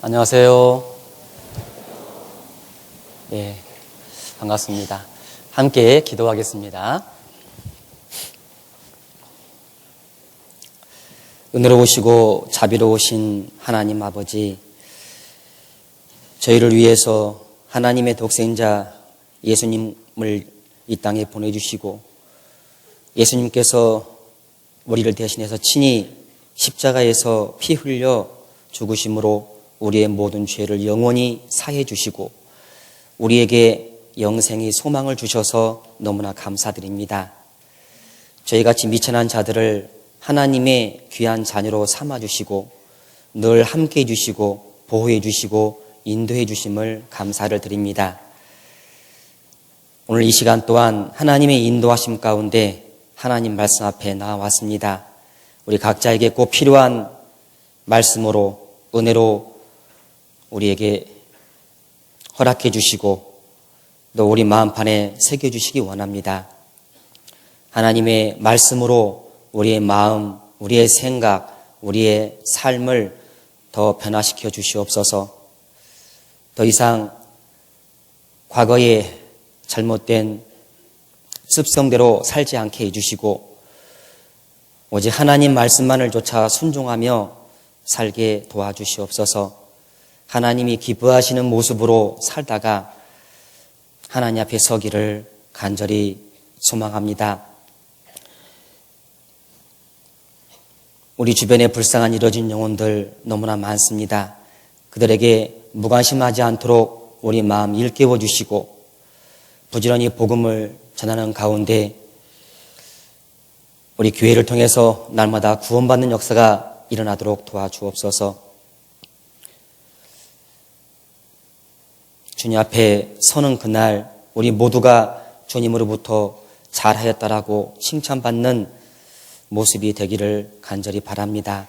안녕하세요. 예, 반갑습니다. 함께 기도하겠습니다. 은혜로우시고 자비로우신 하나님 아버지, 저희를 위해서 하나님의 독생자 예수님을 이 땅에 보내주시고 예수님께서 우리를 대신해서 친히 십자가에서 피 흘려 죽으심으로 우리의 모든 죄를 영원히 사해 주시고 우리에게 영생의 소망을 주셔서 너무나 감사드립니다. 저희같이 미천한 자들을 하나님의 귀한 자녀로 삼아주시고 늘 함께해 주시고 보호해 주시고 인도해 주심을 감사를 드립니다. 오늘 이 시간 또한 하나님의 인도하심 가운데 하나님 말씀 앞에 나왔습니다. 우리 각자에게 꼭 필요한 말씀으로 은혜로 우리에게 허락해 주시고 또 우리 마음판에 새겨주시기 원합니다. 하나님의 말씀으로 우리의 마음, 우리의 생각, 우리의 삶을 더 변화시켜 주시옵소서. 더 이상 과거의 잘못된 습성대로 살지 않게 해주시고 오직 하나님 말씀만을 쫓아 순종하며 살게 도와주시옵소서. 하나님이 기뻐하시는 모습으로 살다가 하나님 앞에 서기를 간절히 소망합니다. 우리 주변에 불쌍한 이뤄진 영혼들 너무나 많습니다. 그들에게 무관심하지 않도록 우리 마음 일깨워 주시고 부지런히 복음을 전하는 가운데 우리 교회를 통해서 날마다 구원받는 역사가 일어나도록 도와주옵소서. 주님 앞에 서는 그날 우리 모두가 주님으로부터 잘하였다라고 칭찬받는 모습이 되기를 간절히 바랍니다.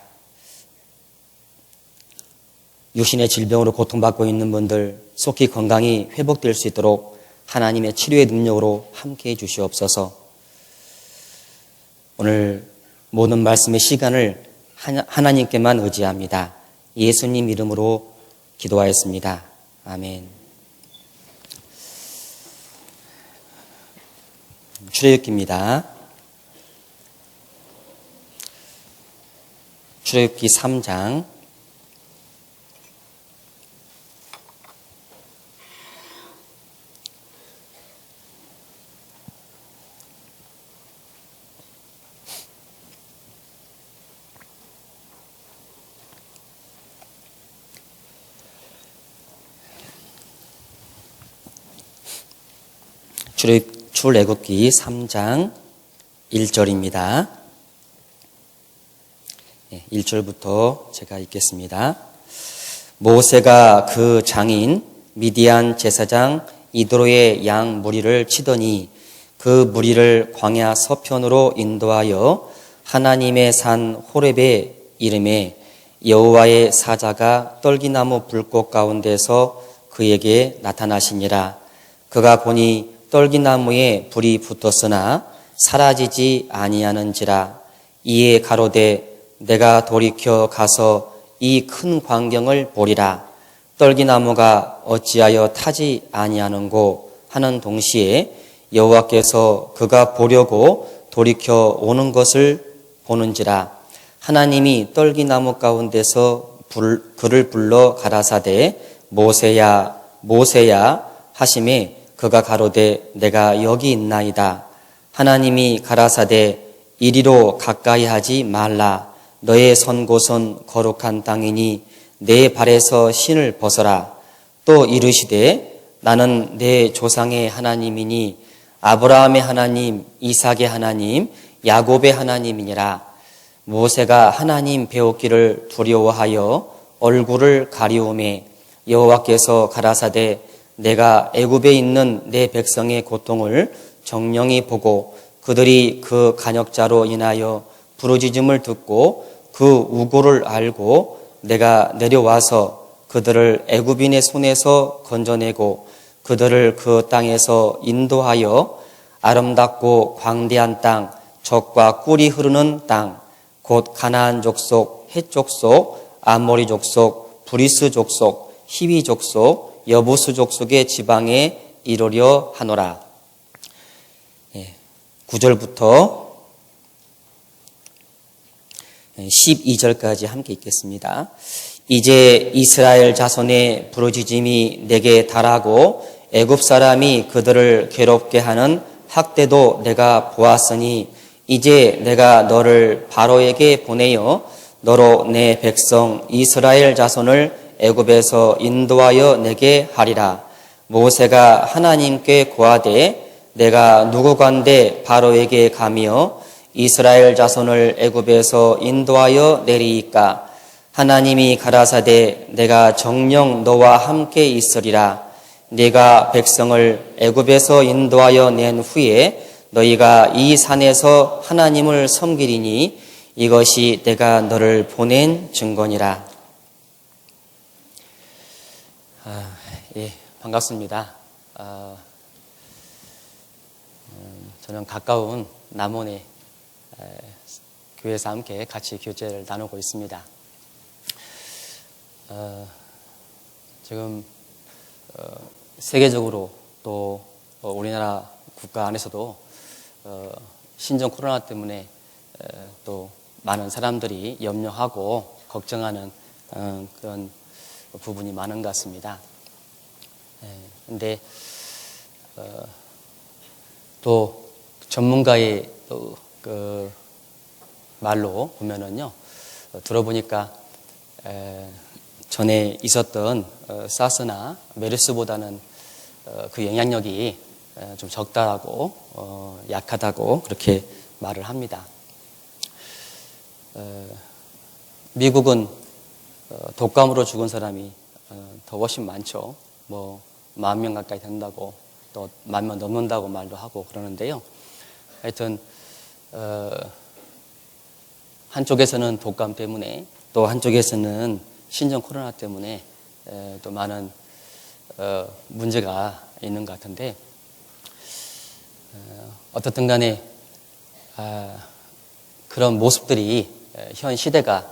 육신의 질병으로 고통받고 있는 분들 속히 건강이 회복될 수 있도록 하나님의 치료의 능력으로 함께해 주시옵소서. 오늘 모든 말씀의 시간을 하나님께만 의지합니다. 예수님 이름으로 기도하였습니다. 아멘. 출애굽기입니다. 출애굽기 3장 1절입니다. 1절부터 제가 읽겠습니다. 모세가 그 장인 미디안 제사장 이드로의 양 무리를 치더니 그 무리를 광야 서편으로 인도하여 하나님의 산 호렙의 이름에 여호와의 사자가 떨기나무 불꽃 가운데서 그에게 나타나시니라. 그가 보니 떨기나무에 불이 붙었으나 사라지지 아니하는지라. 이에 가로되 내가 돌이켜 가서 이 큰 광경을 보리라. 떨기나무가 어찌하여 타지 아니하는고 하는 동시에 여호와께서 그가 보려고 돌이켜 오는 것을 보는지라. 하나님이 떨기나무 가운데서 그를 불러 가라사대 모세야 모세야 하시매 그가 가로되 내가 여기 있나이다. 하나님이 가라사대 이리로 가까이 하지 말라. 너의 선 곳은 거룩한 땅이니 내 발에서 신을 벗어라. 또 이르시되 나는 내 조상의 하나님이니 아브라함의 하나님, 이삭의 하나님, 야곱의 하나님이니라. 모세가 하나님 배웠기를 두려워하여 얼굴을 가리우매 여호와께서 가라사대 내가 애굽에 있는 내 백성의 고통을 정령히 보고 그들이 그 간역자로 인하여 부르짖음을 듣고 그 우고를 알고 내가 내려와서 그들을 애굽인의 손에서 건져내고 그들을 그 땅에서 인도하여 아름답고 광대한 땅, 젖과 꿀이 흐르는 땅, 곧 가나안 족속, 헷 족속, 아모리 족속, 브리스 족속, 히위 족속, 여부스 족속의 지방에 이르려 하노라. 9절부터 12절까지 함께 읽겠습니다. 이제 이스라엘 자손의 부르짖음이 내게 달하고 애굽 사람이 그들을 괴롭게 하는 학대도 내가 보았으니 이제 내가 너를 바로에게 보내어 너로 내 백성 이스라엘 자손을 애굽에서 인도하여 내게 하리라. 모세가 하나님께 고하되 내가 누구간데 바로에게 가며 이스라엘 자손을 애굽에서 인도하여 내리이까. 하나님이 가라사대 내가 정녕 너와 함께 있으리라. 네가 백성을 애굽에서 인도하여 낸 후에 너희가 이 산에서 하나님을 섬기리니 이것이 내가 너를 보낸 증거니라. 반갑습니다. 저는 가까운 남원의 교회에서 함께 같이 교제를 나누고 있습니다. 지금 세계적으로 또 우리나라 국가 안에서도 신종 코로나 때문에 또 많은 사람들이 염려하고 걱정하는 그런 부분이 많은 것 같습니다. 근데 또 전문가의 그 말로 보면은요, 들어보니까 전에 있었던 사스나 메르스보다는 그 영향력이 좀 적다라고 약하다고 그렇게 말을 합니다. 미국은 독감으로 죽은 사람이 더 훨씬 많죠. 뭐 10,000명 가까이 된다고 또 10,000명 넘는다고 말도 하고 그러는데요. 하여튼 한쪽에서는 독감 때문에 또 한쪽에서는 신종 코로나 때문에 또 많은 문제가 있는 것 같은데 어떻든 간에 그런 모습들이 현 시대가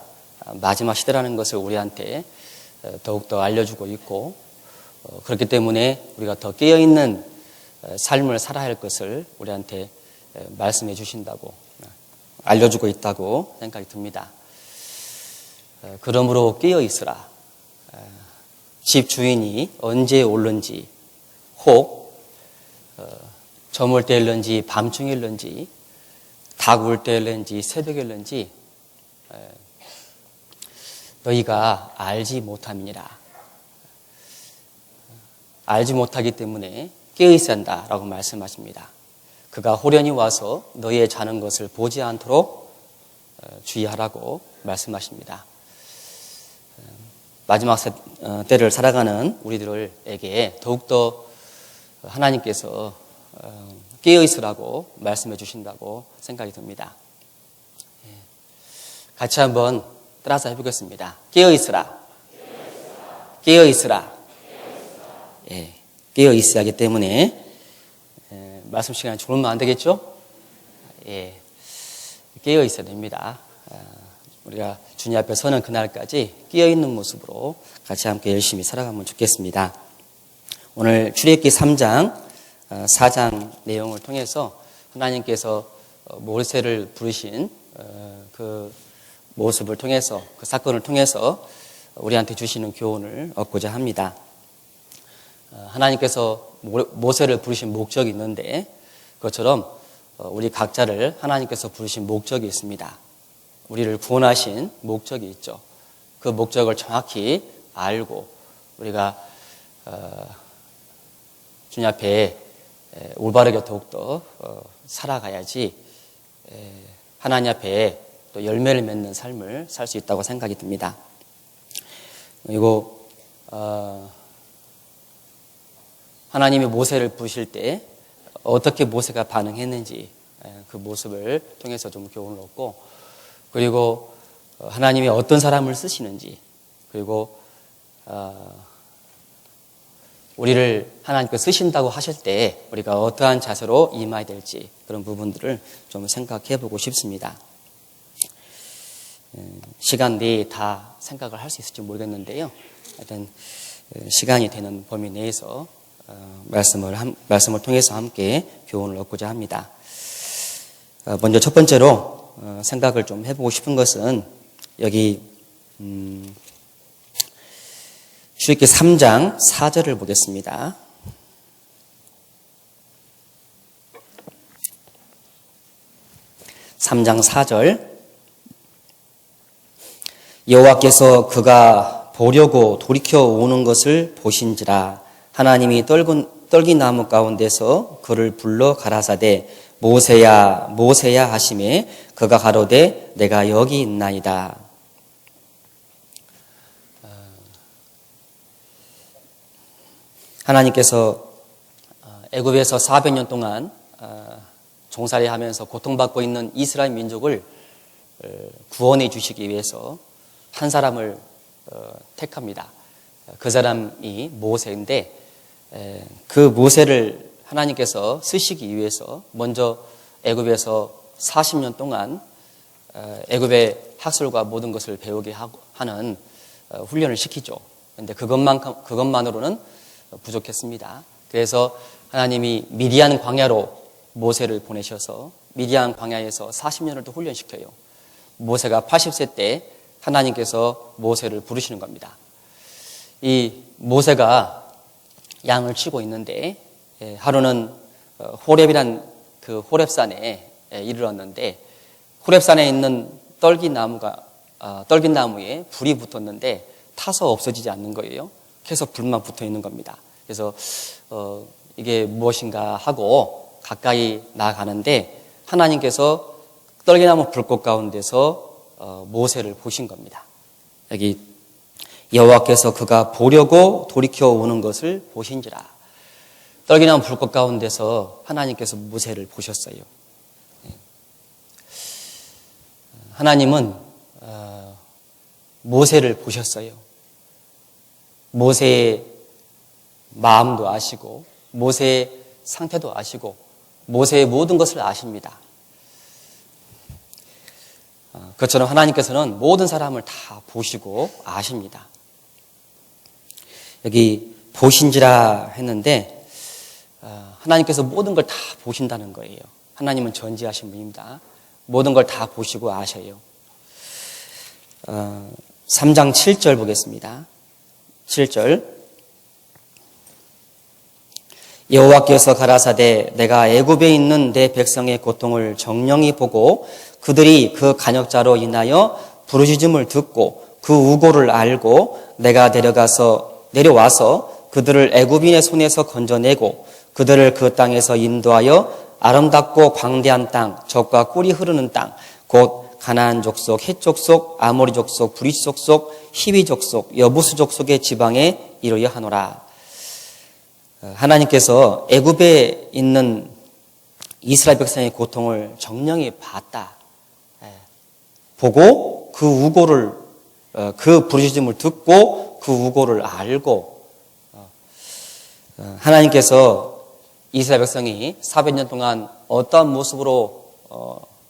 마지막 시대라는 것을 우리한테 더욱더 알려주고 있고 그렇기 때문에 우리가 더 깨어있는 삶을 살아야 할 것을 우리한테 말씀해 주신다고 알려주고 있다고 생각이 듭니다. 그러므로 깨어있으라. 집 주인이 언제 올는지 혹 저물 때 일는지 밤중에 일는지 닭 울 때 일는지 새벽에 일는지 너희가 알지 못함이니라. 알지 못하기 때문에 깨어있어야 한다라고 말씀하십니다. 그가 호련히 와서 너희의 자는 것을 보지 않도록 주의하라고 말씀하십니다. 마지막 때를 살아가는 우리들에게 더욱더 하나님께서 깨어있으라고 말씀해 주신다고 생각이 듭니다. 같이 한번 따라서 해보겠습니다. 깨어있으라. 깨어있으라. 깨어있어야 하기 때문에 말씀 시간에 졸으면 안 되겠죠? 깨어있어야 됩니다. 우리가 주님 앞에 서는 그날까지 깨어있는 모습으로 같이 함께 열심히 살아가면 좋겠습니다. 오늘 출애굽기 3장, 4장 내용을 통해서 하나님께서 모세를 부르신 그 모습을 통해서 그 사건을 통해서 우리한테 주시는 교훈을 얻고자 합니다. 하나님께서 모세를 부르신 목적이 있는데 그것처럼 우리 각자를 하나님께서 부르신 목적이 있습니다. 우리를 구원하신 목적이 있죠. 그 목적을 정확히 알고 우리가 주님 앞에 올바르게 더욱더 살아가야지 하나님 앞에 또 열매를 맺는 삶을 살 수 있다고 생각이 듭니다. 그리고 하나님이 모세를 부르실 때 어떻게 모세가 반응했는지 그 모습을 통해서 좀 교훈을 얻고 그리고 하나님이 어떤 사람을 쓰시는지 그리고 우리를 하나님께서 쓰신다고 하실 때 우리가 어떠한 자세로 임해야 될지 그런 부분들을 좀 생각해 보고 싶습니다. 시간 내에 다 생각을 할 수 있을지 모르겠는데요. 하여튼 시간이 되는 범위 내에서 말씀을 통해서 함께 교훈을 얻고자 합니다. 먼저 첫 번째로 생각을 좀 해보고 싶은 것은 여기 출애굽기 3장 4절을 보겠습니다. 3장 4절 여호와께서 그가 보려고 돌이켜 오는 것을 보신지라 하나님이 떨기 나무 가운데서 그를 불러 가라사대 모세야 모세야 하시매 그가 가로되 내가 여기 있나이다. 하나님께서 애굽에서 400년 동안 종살이하면서 고통받고 있는 이스라엘 민족을 구원해 주시기 위해서 한 사람을 택합니다. 그 사람이 모세인데 그 모세를 하나님께서 쓰시기 위해서 먼저 애굽에서 40년 동안 애굽의 학술과 모든 것을 배우게 하는 훈련을 시키죠. 그런데 그것만으로는 부족했습니다. 그래서 하나님이 미디안 광야로 모세를 보내셔서 미디안 광야에서 40년을 또 훈련시켜요. 모세가 80세 때 하나님께서 모세를 부르시는 겁니다. 이 모세가 양을 치고 있는데 하루는 호렙이란 그 호렙산에 이르렀는데 호렙산에 있는 떨긴 나무에 불이 붙었는데 타서 없어지지 않는 거예요. 계속 불만 붙어 있는 겁니다. 그래서 이게 무엇인가 하고 가까이 나아가는데 하나님께서 떨기나무 불꽃 가운데서 모세를 보신 겁니다. 여기 여호와께서 그가 보려고 돌이켜 오는 것을 보신지라. 떨기나무 불꽃 가운데서 하나님께서 모세를 보셨어요. 하나님은 모세를 보셨어요. 모세의 마음도 아시고 모세의 상태도 아시고 모세의 모든 것을 아십니다. 그것처럼 하나님께서는 모든 사람을 다 보시고 아십니다. 여기 보신지라 했는데 하나님께서 모든 걸 다 보신다는 거예요. 하나님은 전지하신 분입니다. 모든 걸 다 보시고 아셔요. 3장 7절 보겠습니다. 7절 여호와께서 가라사대 내가 애굽에 있는 내 백성의 고통을 정령히 보고 그들이 그 간역자로 인하여 부르짖음을 듣고 그 우고를 알고 내가 내려와서 그들을 애굽인의 손에서 건져내고 그들을 그 땅에서 인도하여 아름답고 광대한 땅 젖과 꿀이 흐르는 땅 곧 가나안 족속, 헷 족속, 아모리 족속, 브리스 족속, 히위 족속, 여부스 족속의 지방에 이르려 하노라. 하나님께서 애굽에 있는 이스라엘 백성의 고통을 정령히 봤다. 보고 그 우고를 그 부르짖음을 듣고 그 우고를 알고 하나님께서 이스라엘 백성이 400년 동안 어떠한 모습으로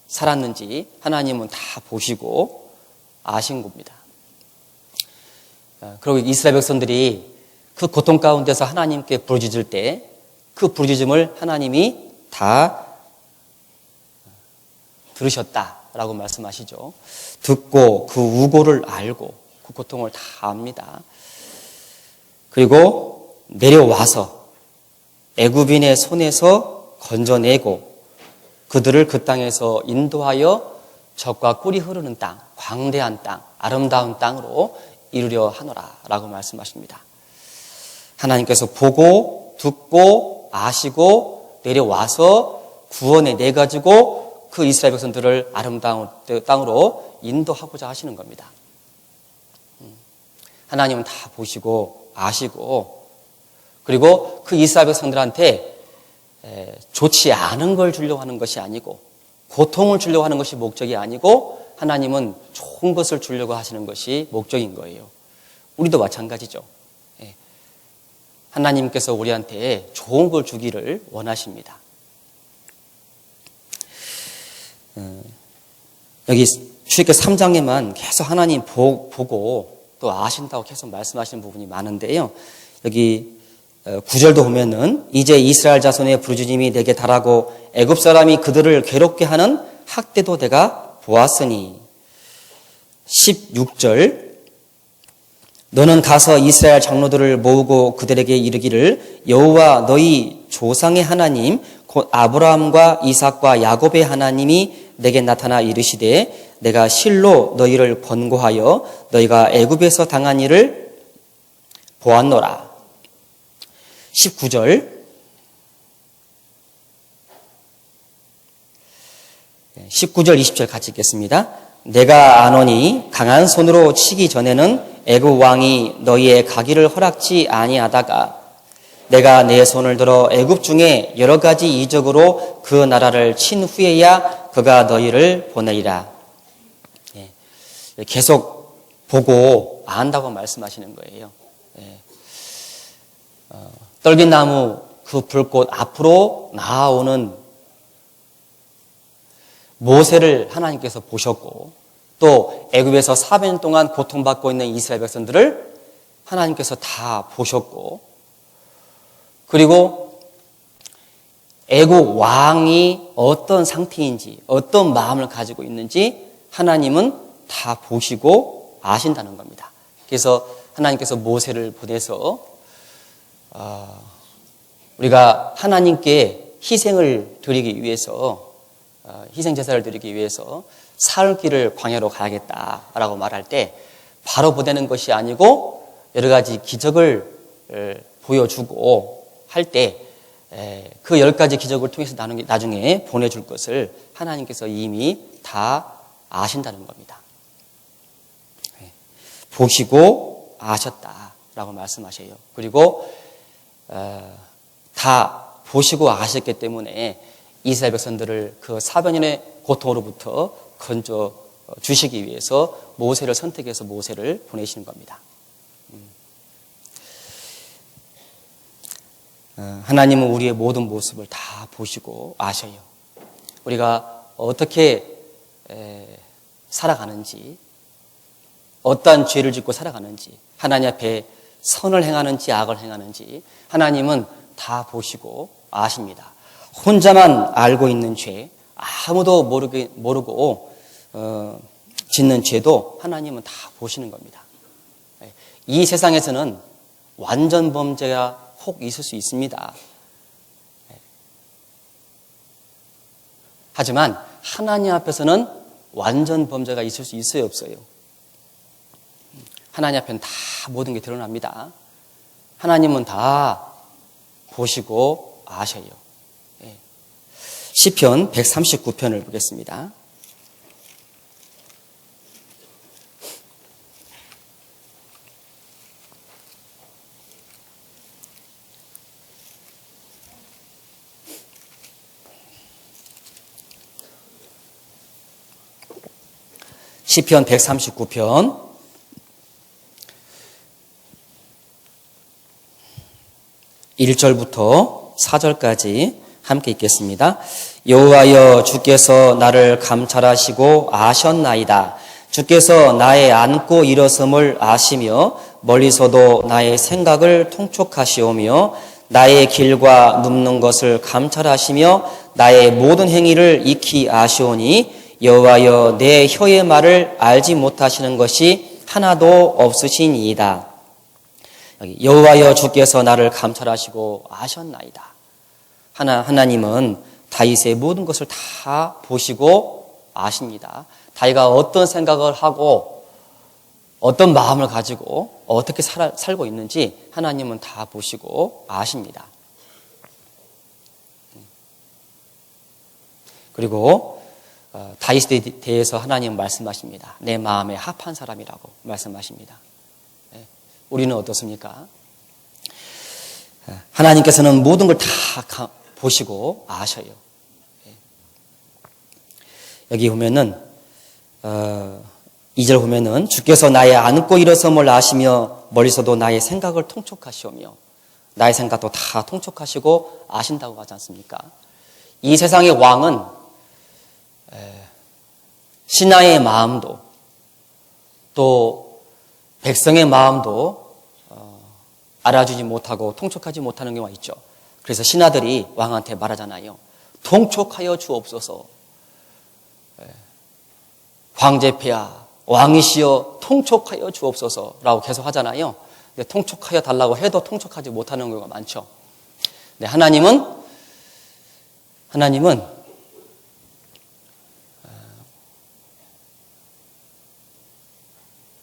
살았는지 하나님은 다 보시고 아신 겁니다. 그리고 이스라엘 백성들이 그 고통 가운데서 하나님께 부르짖을 때 그 부르짖음을 하나님이 다 들으셨다라고 말씀하시죠. 듣고 그 우고를 알고 그 고통을 다 압니다. 그리고 내려와서 애굽인의 손에서 건져내고 그들을 그 땅에서 인도하여 젖과 꿀이 흐르는 땅, 광대한 땅, 아름다운 땅으로 이루려 하노라 라고 말씀하십니다. 하나님께서 보고 듣고 아시고 내려와서 구원해 내가지고 그 이스라엘 백성들을 아름다운 땅으로 인도하고자 하시는 겁니다. 하나님은 다 보시고 아시고 그리고 그 이스라엘 백성들한테 좋지 않은 걸 주려고 하는 것이 아니고 고통을 주려고 하는 것이 목적이 아니고 하나님은 좋은 것을 주려고 하시는 것이 목적인 거예요. 우리도 마찬가지죠. 하나님께서 우리한테 좋은 걸 주기를 원하십니다. 여기 출애굽기 3장에만 계속 하나님 보고 또 아신다고 계속 말씀하시는 부분이 많은데요. 여기 9절도 보면은 이제 이스라엘 자손의 부르짖음이 내게 달하고 애굽 사람이 그들을 괴롭게 하는 학대도 내가 보았으니. 16절 너는 가서 이스라엘 장로들을 모으고 그들에게 이르기를 여호와 너희 조상의 하나님 곧 아브라함과 이삭과 야곱의 하나님이 내게 나타나 이르시되 내가 실로 너희를 권고하여 너희가 애굽에서 당한 일을 보았노라. 19절 20절 같이 읽겠습니다. 내가 아노니 강한 손으로 치기 전에는 애굽 왕이 너희의 가기를 허락지 아니하다가 내가 내 손을 들어 애굽 중에 여러 가지 이적으로 그 나라를 친 후에야 그가 너희를 보내리라. 계속 보고 안다고 말씀하시는 거예요. 떨긴나무 그 불꽃 앞으로 나아오는 모세를 하나님께서 보셨고 또 애굽에서 400년 동안 고통받고 있는 이스라엘 백성들을 하나님께서 다 보셨고 그리고 애굽 왕이 어떤 상태인지 어떤 마음을 가지고 있는지 하나님은 다 보시고 아신다는 겁니다. 그래서 하나님께서 모세를 보내서 우리가 하나님께 희생을 드리기 위해서 희생 제사를 드리기 위해서 사흘 길을 광야로 가야겠다라고 말할 때 바로 보내는 것이 아니고 여러 가지 기적을 보여주고 할 때 그 10가지 기적을 통해서 나중에 보내줄 것을 하나님께서 이미 다 아신다는 겁니다. 보시고 아셨다라고 말씀하셔요. 그리고 다 보시고 아셨기 때문에 이스라엘 백성들을 그 400년의 고통으로부터 건져 주시기 위해서 모세를 선택해서 모세를 보내시는 겁니다. 하나님은 우리의 모든 모습을 다 보시고 아셔요. 우리가 어떻게 살아가는지, 어떠한 죄를 짓고 살아가는지, 하나님 앞에 선을 행하는지 악을 행하는지 하나님은 다 보시고 아십니다. 혼자만 알고 있는 죄, 아무도 모르고 짓는 죄도 하나님은 다 보시는 겁니다. 이 세상에서는 완전 범죄가 혹 있을 수 있습니다. 하지만 하나님 앞에서는 완전 범죄가 있을 수 있어요, 없어요? 하나님 앞에는 다 모든 게 드러납니다. 하나님은 다 보시고 아셔요. 시편 139편을 보겠습니다. 시편 139편 1절부터 4절까지 함께 읽겠습니다. 여호와여 주께서 나를 감찰하시고 아셨나이다. 주께서 나의 앉고 일어섬을 아시며 멀리서도 나의 생각을 통촉하시오며 나의 길과 눕는 것을 감찰하시며 나의 모든 행위를 익히 아시오니 여호와여 내 혀의 말을 알지 못하시는 것이 하나도 없으시니이다. 여호와여 주께서 나를 감찰하시고 아셨나이다. 하나님은 다윗의 모든 것을 다 보시고 아십니다. 다윗가 어떤 생각을 하고 어떤 마음을 가지고 어떻게 살고 있는지 하나님은 다 보시고 아십니다. 그리고 다윗에 대해서 하나님은 말씀하십니다. 내 마음에 합한 사람이라고 말씀하십니다. 우리는 어떻습니까? 하나님께서는 모든 걸 다 보시고 아셔요. 여기 보면은 2절 보면은 주께서 나의 앉고 일어섬을 아시며 멀리서도 나의 생각을 통촉하시오며 나의 생각도 다 통촉하시고 아신다고 하지 않습니까? 이 세상의 왕은 신하의 마음도 또 백성의 마음도 알아주지 못하고 통촉하지 못하는 경우가 있죠. 그래서 신하들이 왕한테 말하잖아요. 통촉하여 주옵소서. 황제폐하 왕이시여 통촉하여 주옵소서라고 계속 하잖아요. 근데 통촉하여 달라고 해도 통촉하지 못하는 경우가 많죠. 근데 하나님은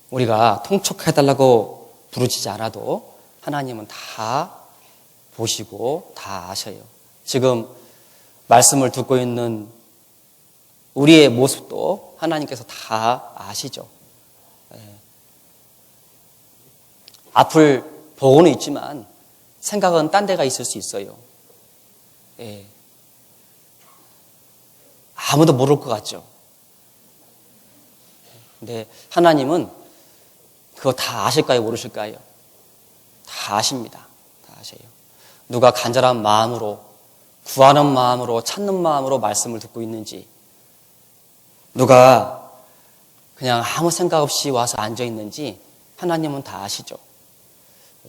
우리가 통촉해달라고 부르짖지 않아도 하나님은 다 보시고 다 아셔요. 지금 말씀을 듣고 있는 우리의 모습도 하나님께서 다 아시죠. 앞을 보고는 있지만 생각은 딴 데가 있을 수 있어요. 아무도 모를 것 같죠. 근데 하나님은 그거 다 아실까요? 모르실까요? 다 아십니다. 다 아셔요. 누가 간절한 마음으로, 구하는 마음으로, 찾는 마음으로 말씀을 듣고 있는지, 누가 그냥 아무 생각 없이 와서 앉아 있는지 하나님은 다 아시죠.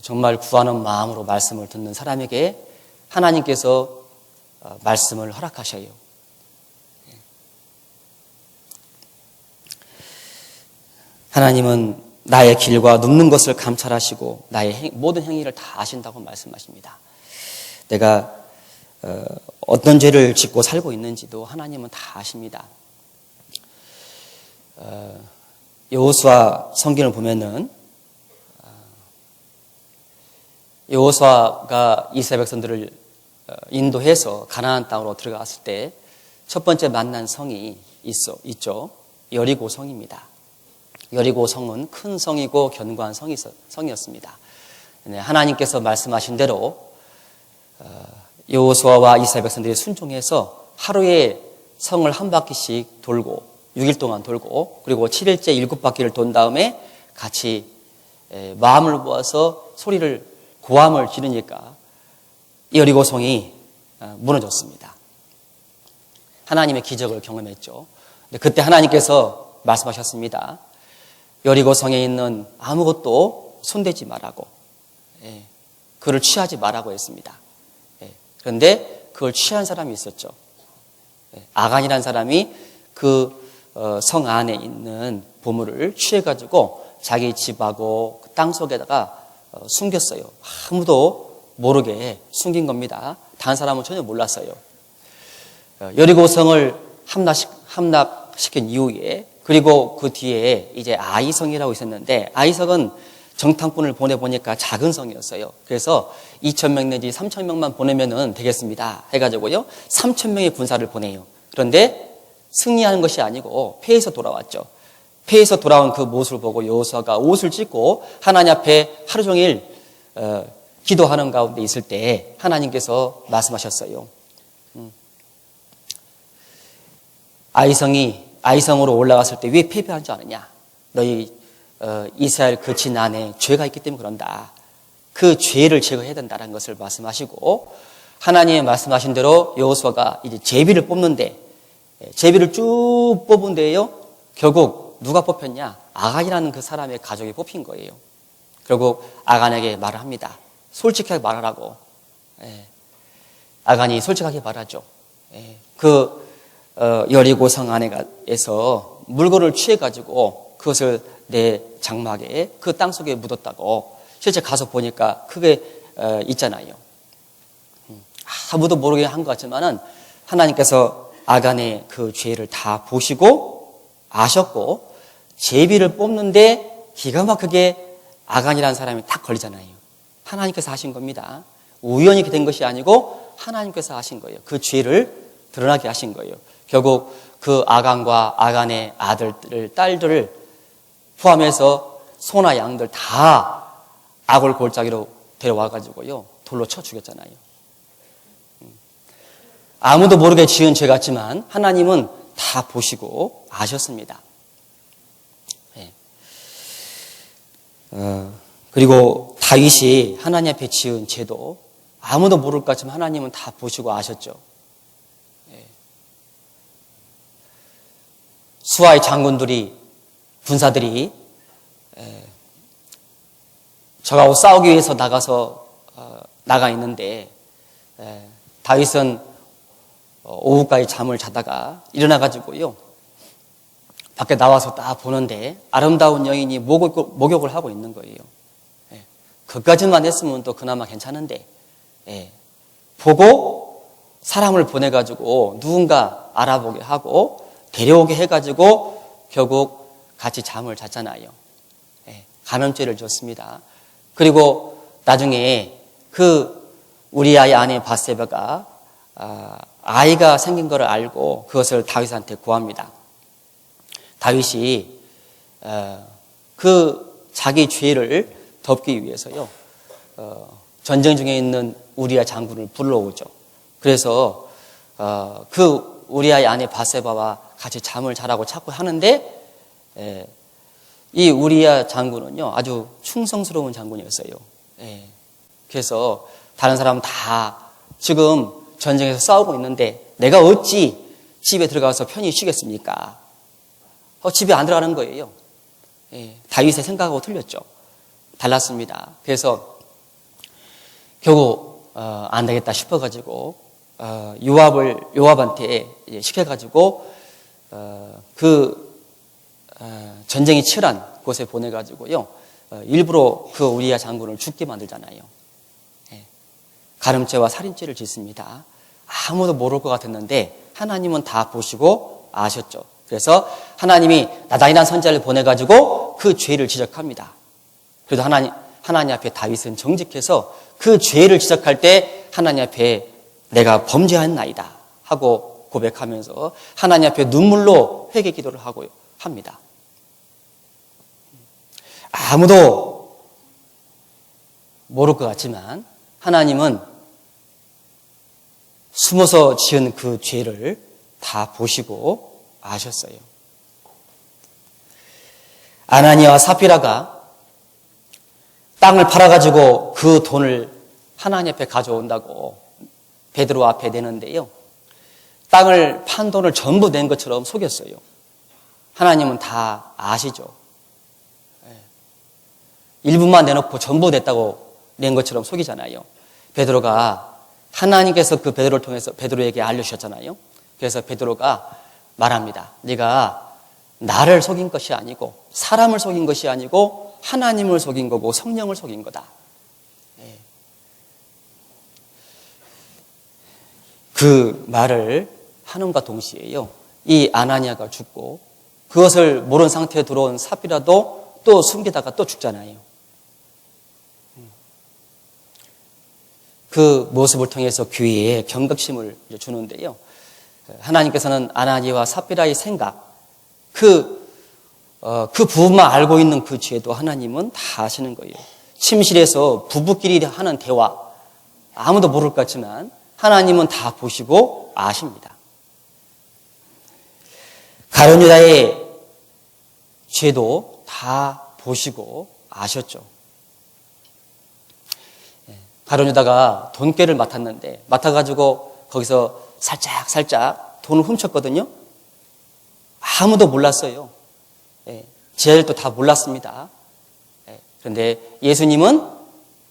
정말 구하는 마음으로 말씀을 듣는 사람에게 하나님께서 말씀을 허락하셔요. 하나님은 나의 길과 눕는 것을 감찰하시고 나의 모든 행위를 다 아신다고 말씀하십니다. 내가 어떤 죄를 짓고 살고 있는지도 하나님은 다 아십니다. 여호수아 성경을 보면은 여호수아가 이스라엘 백성들을 인도해서 가나안 땅으로 들어갔을 때 첫 번째 만난 성이 있죠. 여리고 성입니다. 여리고 성은 큰 성이고 견고한 성이었습니다. 하나님께서 말씀하신 대로 여호수아와 이스라엘 백성들이 순종해서 하루에 성을 한 바퀴씩 돌고 6일 동안 돌고 그리고 7일째 7바퀴를 돈 다음에 같이 마음을 모아서 소리를 고함을 지르니까 여리고 성이 무너졌습니다. 하나님의 기적을 경험했죠. 그때 하나님께서 말씀하셨습니다. 여리고 성에 있는 아무것도 손대지 말라고, 그를 취하지 말라고 했습니다. 그런데 그걸 취한 사람이 있었죠. 아간이라는 사람이 그 성 안에 있는 보물을 취해가지고 자기 집하고 그 땅 속에다가 숨겼어요. 아무도 모르게 숨긴 겁니다. 다른 사람은 전혀 몰랐어요. 여리고 성을 함락시킨 이후에 그리고 그 뒤에 이제 아이성이라고 있었는데 아이성은 정탐꾼을 보내보니까 작은 성이었어요. 그래서 2,000명 내지 3,000명만 보내면 되겠습니다 해가지고요 3,000명의 군사를 보내요. 그런데 승리하는 것이 아니고 패해서 돌아왔죠. 패해서 돌아온 그 모습을 보고 여호수아가 옷을 찢고 하나님 앞에 하루 종일 기도하는 가운데 있을 때 하나님께서 말씀하셨어요. 아이성으로 올라갔을 때 왜 패배한 줄 아느냐? 너희 이스라엘 그 진 안에 죄가 있기 때문에 그런다. 그 죄를 제거해야 된다는 것을 말씀하시고 하나님의 말씀하신 대로 여호수아가 이제 제비를 뽑는데 제비를 쭉 뽑은데요. 결국 누가 뽑혔냐? 아간이라는 그 사람의 가족이 뽑힌 거예요. 결국 아간에게 말을 합니다. 솔직하게 말하라고. 아간이 솔직하게 말하죠. 여리고 성 안에서 물건을 취해가지고 그것을 내 장막에 그 땅 속에 묻었다고. 실제 가서 보니까 그게 있잖아요. 아무도 모르게 한 것 같지만은 하나님께서 아간의 그 죄를 다 보시고 아셨고 제비를 뽑는데 기가 막히게 아간이라는 사람이 딱 걸리잖아요. 하나님께서 하신 겁니다. 우연히 된 것이 아니고 하나님께서 하신 거예요. 그 죄를 드러나게 하신 거예요. 결국 그 아간과 아간의 아들들, 딸들을 포함해서 소나 양들 다 악을 골짜기로 데려와가지고요 돌로 쳐 죽였잖아요. 아무도 모르게 지은 죄 같지만 하나님은 다 보시고 아셨습니다. 그리고 다윗이 하나님 앞에 지은 죄도 아무도 모를 것 같지만 하나님은 다 보시고 아셨죠. 수하의 장군들이, 군사들이 저하고 싸우기 위해서 나가 있는데 다윗은 오후까지 잠을 자다가 일어나가지고요, 밖에 나와서 딱 보는데 아름다운 여인이 목욕을 하고 있는 거예요. 그까지만 했으면 또 그나마 괜찮은데, 보고 사람을 보내가지고 누군가 알아보게 하고 데려오게 해가지고 결국 같이 잠을 잤잖아요. 간음죄를 졌습니다. 그리고 나중에 그 우리아의 아내 밧세바가 아이가 생긴 것을 알고 그것을 다윗한테 구합니다. 다윗이 그 자기 죄를 덮기 위해서요, 전쟁 중에 있는 우리아 장군을 불러오죠. 그래서 그 우리아의 아내 밧세바와 같이 잠을 자라고 자꾸 하는데, 이 우리아 장군은요 아주 충성스러운 장군이었어요. 그래서 다른 사람은 다 지금 전쟁에서 싸우고 있는데 내가 어찌 집에 들어가서 편히 쉬겠습니까? 집에 안 들어가는 거예요. 다윗의 생각하고 틀렸죠. 달랐습니다. 그래서 결국 안 되겠다 싶어가지고 요압한테 시켜가지고 그 전쟁이 치열한 곳에 보내가지고요, 일부러 그 우리아 장군을 죽게 만들잖아요. 간음죄와 살인죄를 짓습니다. 아무도 모를 것 같았는데 하나님은 다 보시고 아셨죠. 그래서 하나님이 나단이라는 선지자를 보내가지고 그 죄를 지적합니다. 그래도 하나님 앞에 다윗은 정직해서 그 죄를 지적할 때 하나님 앞에 내가 범죄했나이다 하고 고백하면서 하나님 앞에 눈물로 회개 기도를 하고 합니다. 아무도 모를 것 같지만 하나님은 숨어서 지은 그 죄를 다 보시고 아셨어요. 아나니아와 삽비라가 땅을 팔아가지고 그 돈을 하나님 앞에 가져온다고 베드로 앞에 내는데요, 땅을 판 돈을 전부 낸 것처럼 속였어요. 하나님은 다 아시죠. 일부만 내놓고 전부 냈다고 낸 것처럼 속이잖아요. 베드로가 하나님께서 그 베드로를 통해서 베드로에게 알려주셨잖아요. 그래서 베드로가 말합니다. 네가 나를 속인 것이 아니고 사람을 속인 것이 아니고 하나님을 속인 거고 성령을 속인 거다. 그 말을 하는과 동시에요, 이 아나니아가 죽고 그것을 모르는 상태에 들어온 삽비라도 또 숨기다가 또 죽잖아요. 그 모습을 통해서 교회에 경각심을 주는데요, 하나님께서는 아나니아와 삽비라의 생각, 그 부부만 알고 있는 그 죄도 하나님은 다 아시는 거예요. 침실에서 부부끼리 하는 대화, 아무도 모를 것 같지만 하나님은 다 보시고 아십니다. 가룟 유다의 죄도 다 보시고 아셨죠. 가룟 유다가 돈꾀를 맡아가지고 거기서 살짝 돈을 훔쳤거든요. 아무도 몰랐어요. 쟤들도 다 몰랐습니다. 그런데 예수님은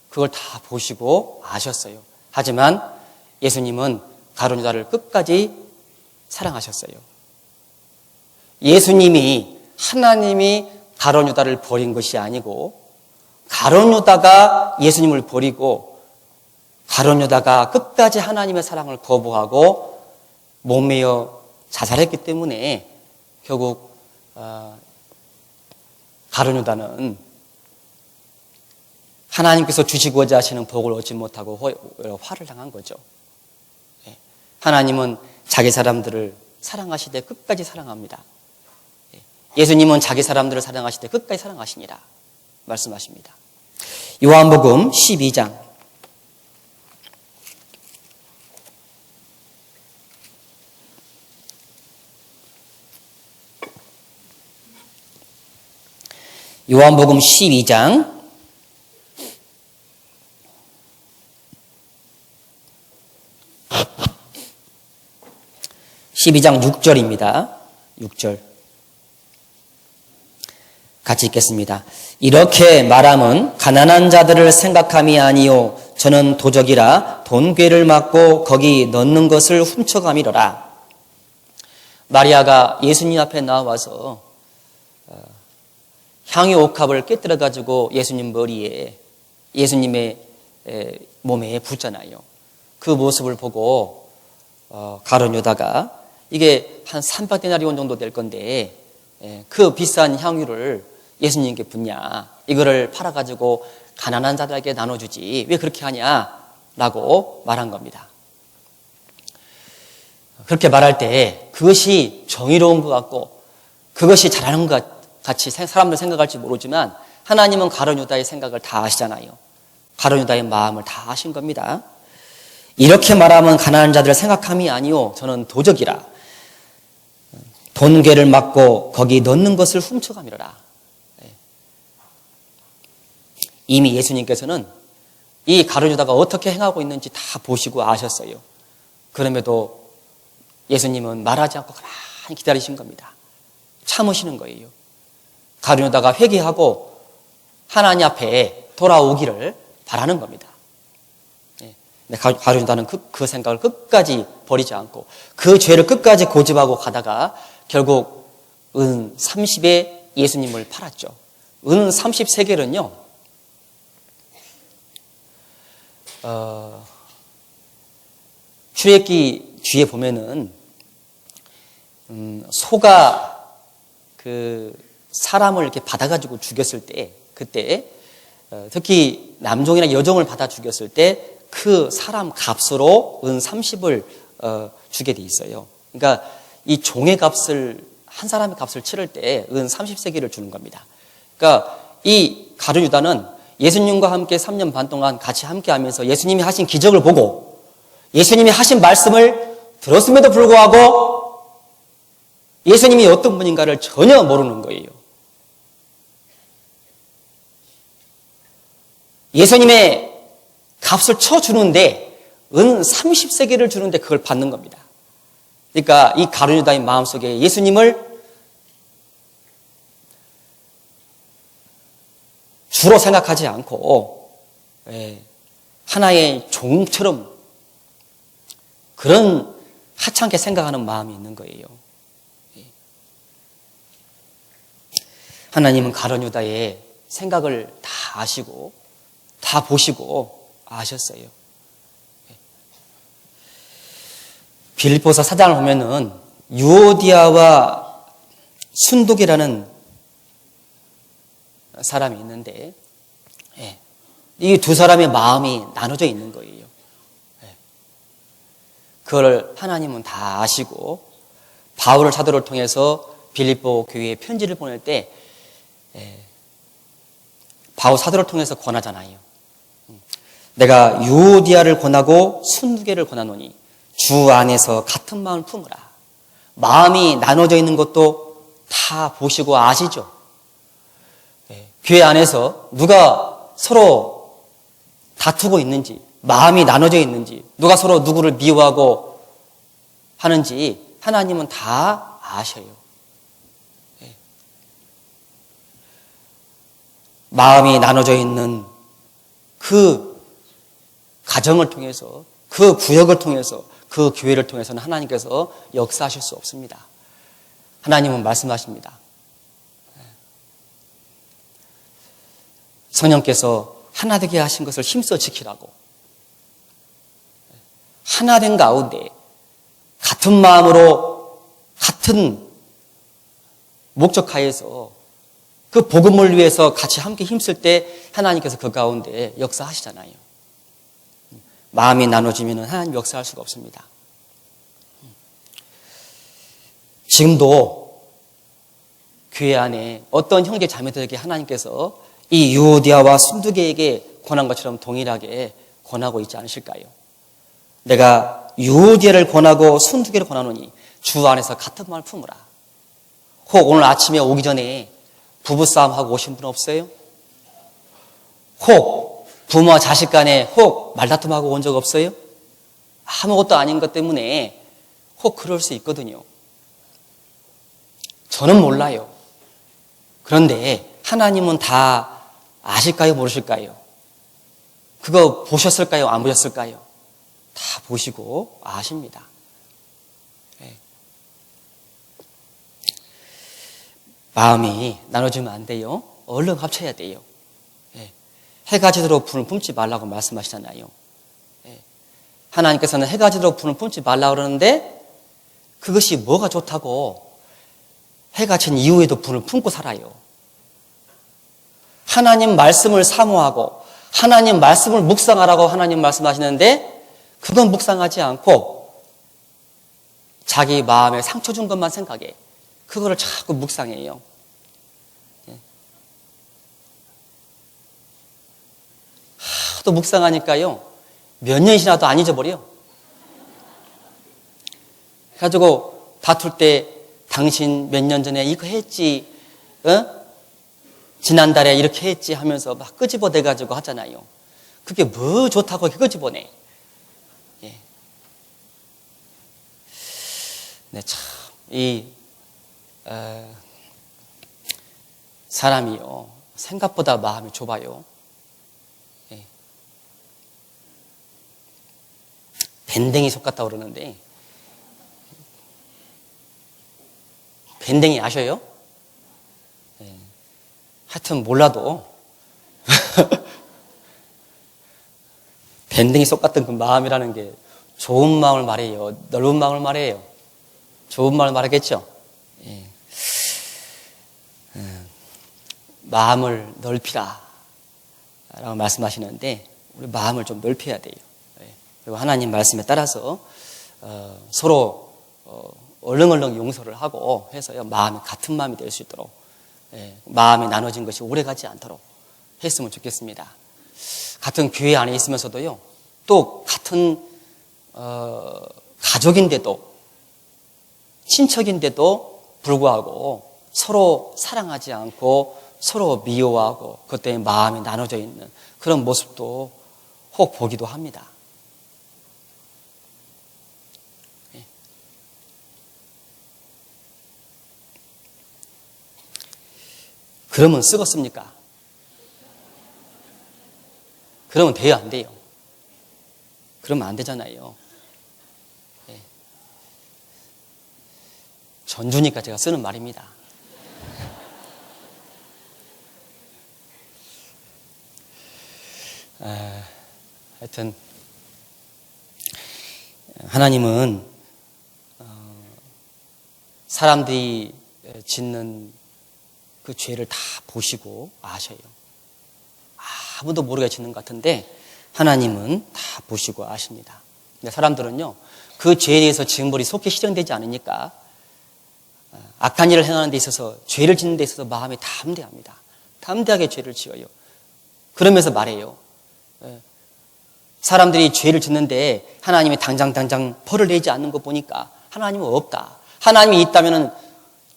그걸 다 보시고 아셨어요. 하지만 예수님은 가룟 유다를 끝까지 사랑하셨어요. 예수님이, 하나님이 가룟 유다를 버린 것이 아니고 가룟 유다가 예수님을 버리고 가룟 유다가 끝까지 하나님의 사랑을 거부하고 목매어 자살했기 때문에 결국 가룟 유다는 하나님께서 주시고자 하시는 복을 얻지 못하고 화를 당한 거죠. 하나님은 자기 사람들을 사랑하시되 끝까지 사랑합니다. 예수님은 자기 사람들을 사랑하시되 끝까지 사랑하시니라 말씀하십니다. 요한복음 12장 12장 6절입니다. 6절. 같이 읽겠습니다. 이렇게 말함은 가난한 자들을 생각함이 아니요 저는 도적이라 돈괴를 맞고 거기 넣는 것을 훔쳐감이로라. 마리아가 예수님 앞에 나와서 향유 옥합을 깨뜨려 가지고 예수님 머리에 예수님의 몸에 붓잖아요. 그 모습을 보고 가룟 유다가 이게 한 300데나리온 정도 될 건데 그 비싼 향유를 예수님께 붓냐, 이거를 팔아가지고 가난한 자들에게 나눠주지 왜 그렇게 하냐라고 말한 겁니다. 그렇게 말할 때 그것이 정의로운 것 같고 그것이 잘하는 것 같이 사람들 생각할지 모르지만 하나님은 가룟 유다의 생각을 다 아시잖아요. 가룟 유다의 마음을 다 아신 겁니다. 이렇게 말하면 가난한 자들을 생각함이 아니요 저는 도적이라 돈괴를 맞고 거기 넣는 것을 훔쳐감이로라. 이미 예수님께서는 이 가룟 유다가 어떻게 행하고 있는지 다 보시고 아셨어요. 그럼에도 예수님은 말하지 않고 가만히 기다리신 겁니다. 참으시는 거예요. 가룟 유다가 회개하고 하나님 앞에 돌아오기를 바라는 겁니다. 가룟 유다는 그 생각을 끝까지 버리지 않고 그 죄를 끝까지 고집하고 가다가 결국 은 30에 예수님을 팔았죠. 은 30세겔은요. 출애굽기 뒤에 보면은 소가 그 사람을 이렇게 받아가지고 죽였을 때 그때 특히 남종이나 여종을 받아 죽였을 때 그 사람 값으로 은 30을 주게 돼 있어요. 그러니까 이 종의 값을 한 사람의 값을 치를 때 은 30세겔을 주는 겁니다. 그러니까 이 가룟 유다는 예수님과 함께 3년 반 동안 같이 함께 하면서 예수님이 하신 기적을 보고 예수님이 하신 말씀을 들었음에도 불구하고 예수님이 어떤 분인가를 전혀 모르는 거예요. 예수님의 값을 쳐주는데 은 30세겔을 주는데 그걸 받는 겁니다. 그러니까 이 가룟 유다의 마음속에 예수님을 주로 생각하지 않고 하나의 종처럼 그런 하찮게 생각하는 마음이 있는 거예요. 하나님은 가룟 유다의 생각을 다 아시고 다 보시고 아셨어요. 빌립보서 4장을 보면은 유오디아와 순독이라는 사람이 있는데 이 두 사람의 마음이 나눠져 있는 거예요. 그걸 하나님은 다 아시고 바울 사도를 통해서 빌립보 교회에 편지를 보낼 때 바울 사도를 통해서 권하잖아요. 내가 유오디아를 권하고 순두개를 권하노니 주 안에서 같은 마음을 품으라. 마음이 나눠져 있는 것도 다 보시고 아시죠? 교회 안에서 누가 서로 다투고 있는지, 마음이 나눠져 있는지, 누가 서로 누구를 미워하고 하는지 하나님은 다 아셔요. 마음이 나눠져 있는 그 가정을 통해서, 그 구역을 통해서, 그 교회를 통해서는 하나님께서 역사하실 수 없습니다. 하나님은 말씀하십니다. 성령께서 하나 되게 하신 것을 힘써 지키라고. 하나 된 가운데 같은 마음으로 같은 목적하에서 그 복음을 위해서 같이 함께 힘쓸 때 하나님께서 그 가운데 역사하시잖아요. 마음이 나눠지면 하나님 역사할 수가 없습니다. 지금도 교회 안에 어떤 형제 자매들에게 하나님께서 이 유오디아와 순두개에게 권한 것처럼 동일하게 권하고 있지 않으실까요? 내가 유오디아를 권하고 순두개를 권하노니 주 안에서 같은 마음을 품으라. 혹 오늘 아침에 오기 전에 부부싸움하고 오신 분 없어요? 혹 부모와 자식 간에 혹 말다툼하고 온 적 없어요? 아무것도 아닌 것 때문에 혹 그럴 수 있거든요. 저는 몰라요. 그런데 하나님은 다 아실까요? 모르실까요? 그거 보셨을까요? 안 보셨을까요? 다 보시고 아십니다. 마음이 나눠지면 안 돼요. 얼른 합쳐야 돼요. 해가 지도록 불을 품지 말라고 말씀하시잖아요. 하나님께서는 해가 지도록 불을 품지 말라고 그러는데 그것이 뭐가 좋다고 해가 진 이후에도 불을 품고 살아요. 하나님 말씀을 사모하고 하나님 말씀을 묵상하라고 하나님 말씀하시는데 그건 묵상하지 않고 자기 마음에 상처 준 것만 생각해. 그거를 자꾸 묵상해요. 하도 묵상하니까요. 몇 년이 지나도 안 잊어버려. 그래가지고 다툴 때 당신 몇 년 전에 이거 했지, 지난달에 이렇게 했지 하면서 막 끄집어내가지고 하잖아요. 그게 뭐 좋다고 이렇게 끄집어내. 네, 참, 사람이요. 생각보다 마음이 좁아요. 밴댕이 속 같다고 그러는데, 밴댕이 아셔요? 하여튼 몰라도 밴댕이 속 같은 그 마음이라는 게 좋은 마음을 말해요. 넓은 마음을 말해요. 좋은 마음을 말하겠죠? 마음을 넓히라 라고 말씀하시는데 우리 마음을 좀 넓혀야 돼요. 그리고 하나님 말씀에 따라서 서로 얼렁얼렁 용서를 하고 해서요 마음이 같은 마음이 될 수 있도록 마음이 나눠진 것이 오래가지 않도록 했으면 좋겠습니다. 같은 교회 안에 있으면서도요 또 같은 가족인데도 친척인데도 불구하고 서로 사랑하지 않고 서로 미워하고 그것 때문에 마음이 나눠져 있는 그런 모습도 혹 보기도 합니다. 그러면 쓰겠습니까? 그러면 돼요, 안 돼요? 그러면 안 되잖아요. 전주니까 제가 쓰는 말입니다. 하여튼 하나님은 사람들이 짓는 그 죄를 다 보시고 아셔요. 아무도 모르게 짓는 것 같은데 하나님은 다 보시고 아십니다. 근데 사람들은요 그 죄에 대해서 징벌이 속히 실현되지 않으니까 악한 일을 행하는 데 있어서 죄를 짓는 데 있어서 마음이 담대합니다. 담대하게 죄를 지어요. 그러면서 말해요. 사람들이 죄를 짓는데 하나님이 당장 벌을 내지 않는 거 보니까 하나님은 없다. 하나님이 있다면은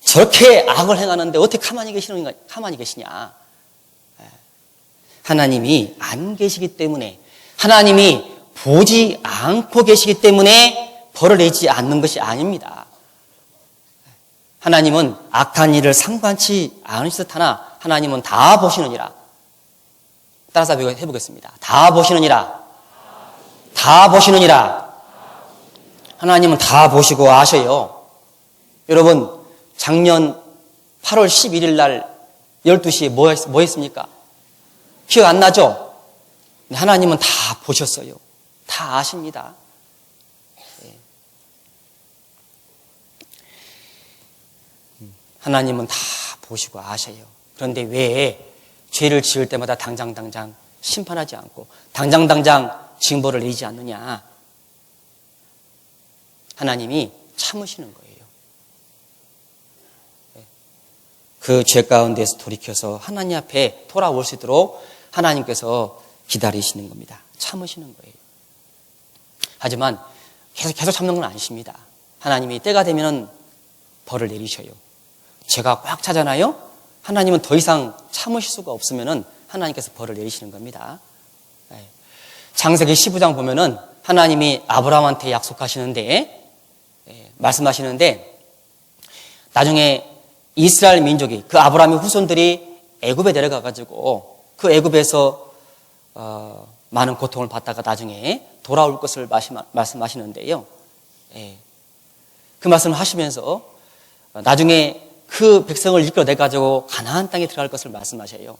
저렇게 악을 행하는데 어떻게 가만히 계시냐. 하나님이 안 계시기 때문에 하나님이 보지 않고 계시기 때문에 벌을 내지 않는 것이 아닙니다. 하나님은 악한 일을 상관치 않으실 듯하나 하나님은 다 보시느니라. 따라서 해보겠습니다. 다 보시느니라. 다 보시느니라. 하나님은 다 보시고 아셔요. 여러분 작년 8월 11일 날 12시에 뭐 했습니까? 기억 안 나죠? 하나님은 다 보셨어요. 다 아십니다. 하나님은 다 보시고 아셔요. 그런데 왜 죄를 지을 때마다 당장 심판하지 않고 당장 징벌을 내지 않느냐? 하나님이 참으시는 거예요. 그 죄 가운데서 돌이켜서 하나님 앞에 돌아올 수 있도록 하나님께서 기다리시는 겁니다. 참으시는 거예요. 하지만 계속 참는 건 아니십니다. 하나님이 때가 되면 벌을 내리셔요. 죄가 꽉 차잖아요. 하나님은 더 이상 참으실 수가 없으면은 하나님께서 벌을 내리시는 겁니다. 창세기 15장 보면은 하나님이 아브라함한테 약속하시는데 말씀하시는데 나중에 이스라엘 민족이 그 아브라함의 후손들이 애굽에 내려가가지고 그 애굽에서 많은 고통을 받다가 나중에 돌아올 것을 말씀하시는데요. 예. 그 말씀을 하시면서 나중에 그 백성을 이끌어내가지고 가나안 땅에 들어갈 것을 말씀하셔요.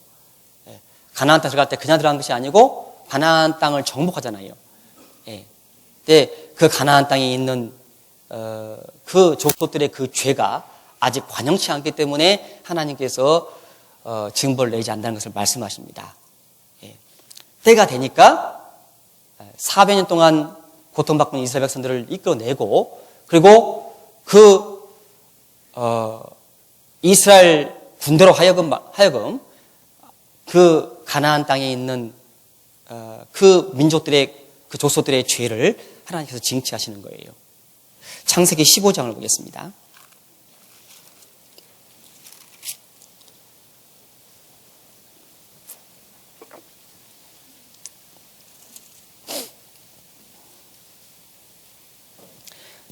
예. 가나안 땅에 들어갈 때 그냥 들어간 것이 아니고 가나안 땅을 정복하잖아요. 예. 근데 그 가나안 땅에 있는 그 족속들의 그 죄가 아직 관영치 않기 때문에 하나님께서 징벌을 내지 않는다는 것을 말씀하십니다. 예. 때가 되니까 400년 동안 고통받고 있는 이스라엘 백성들을 이끌어내고 그리고 그 이스라엘 군대로 하여금 그 가나안 땅에 있는 그 민족들의 그 족속들의 죄를 하나님께서 징치하시는 거예요. 창세기 15장을 보겠습니다.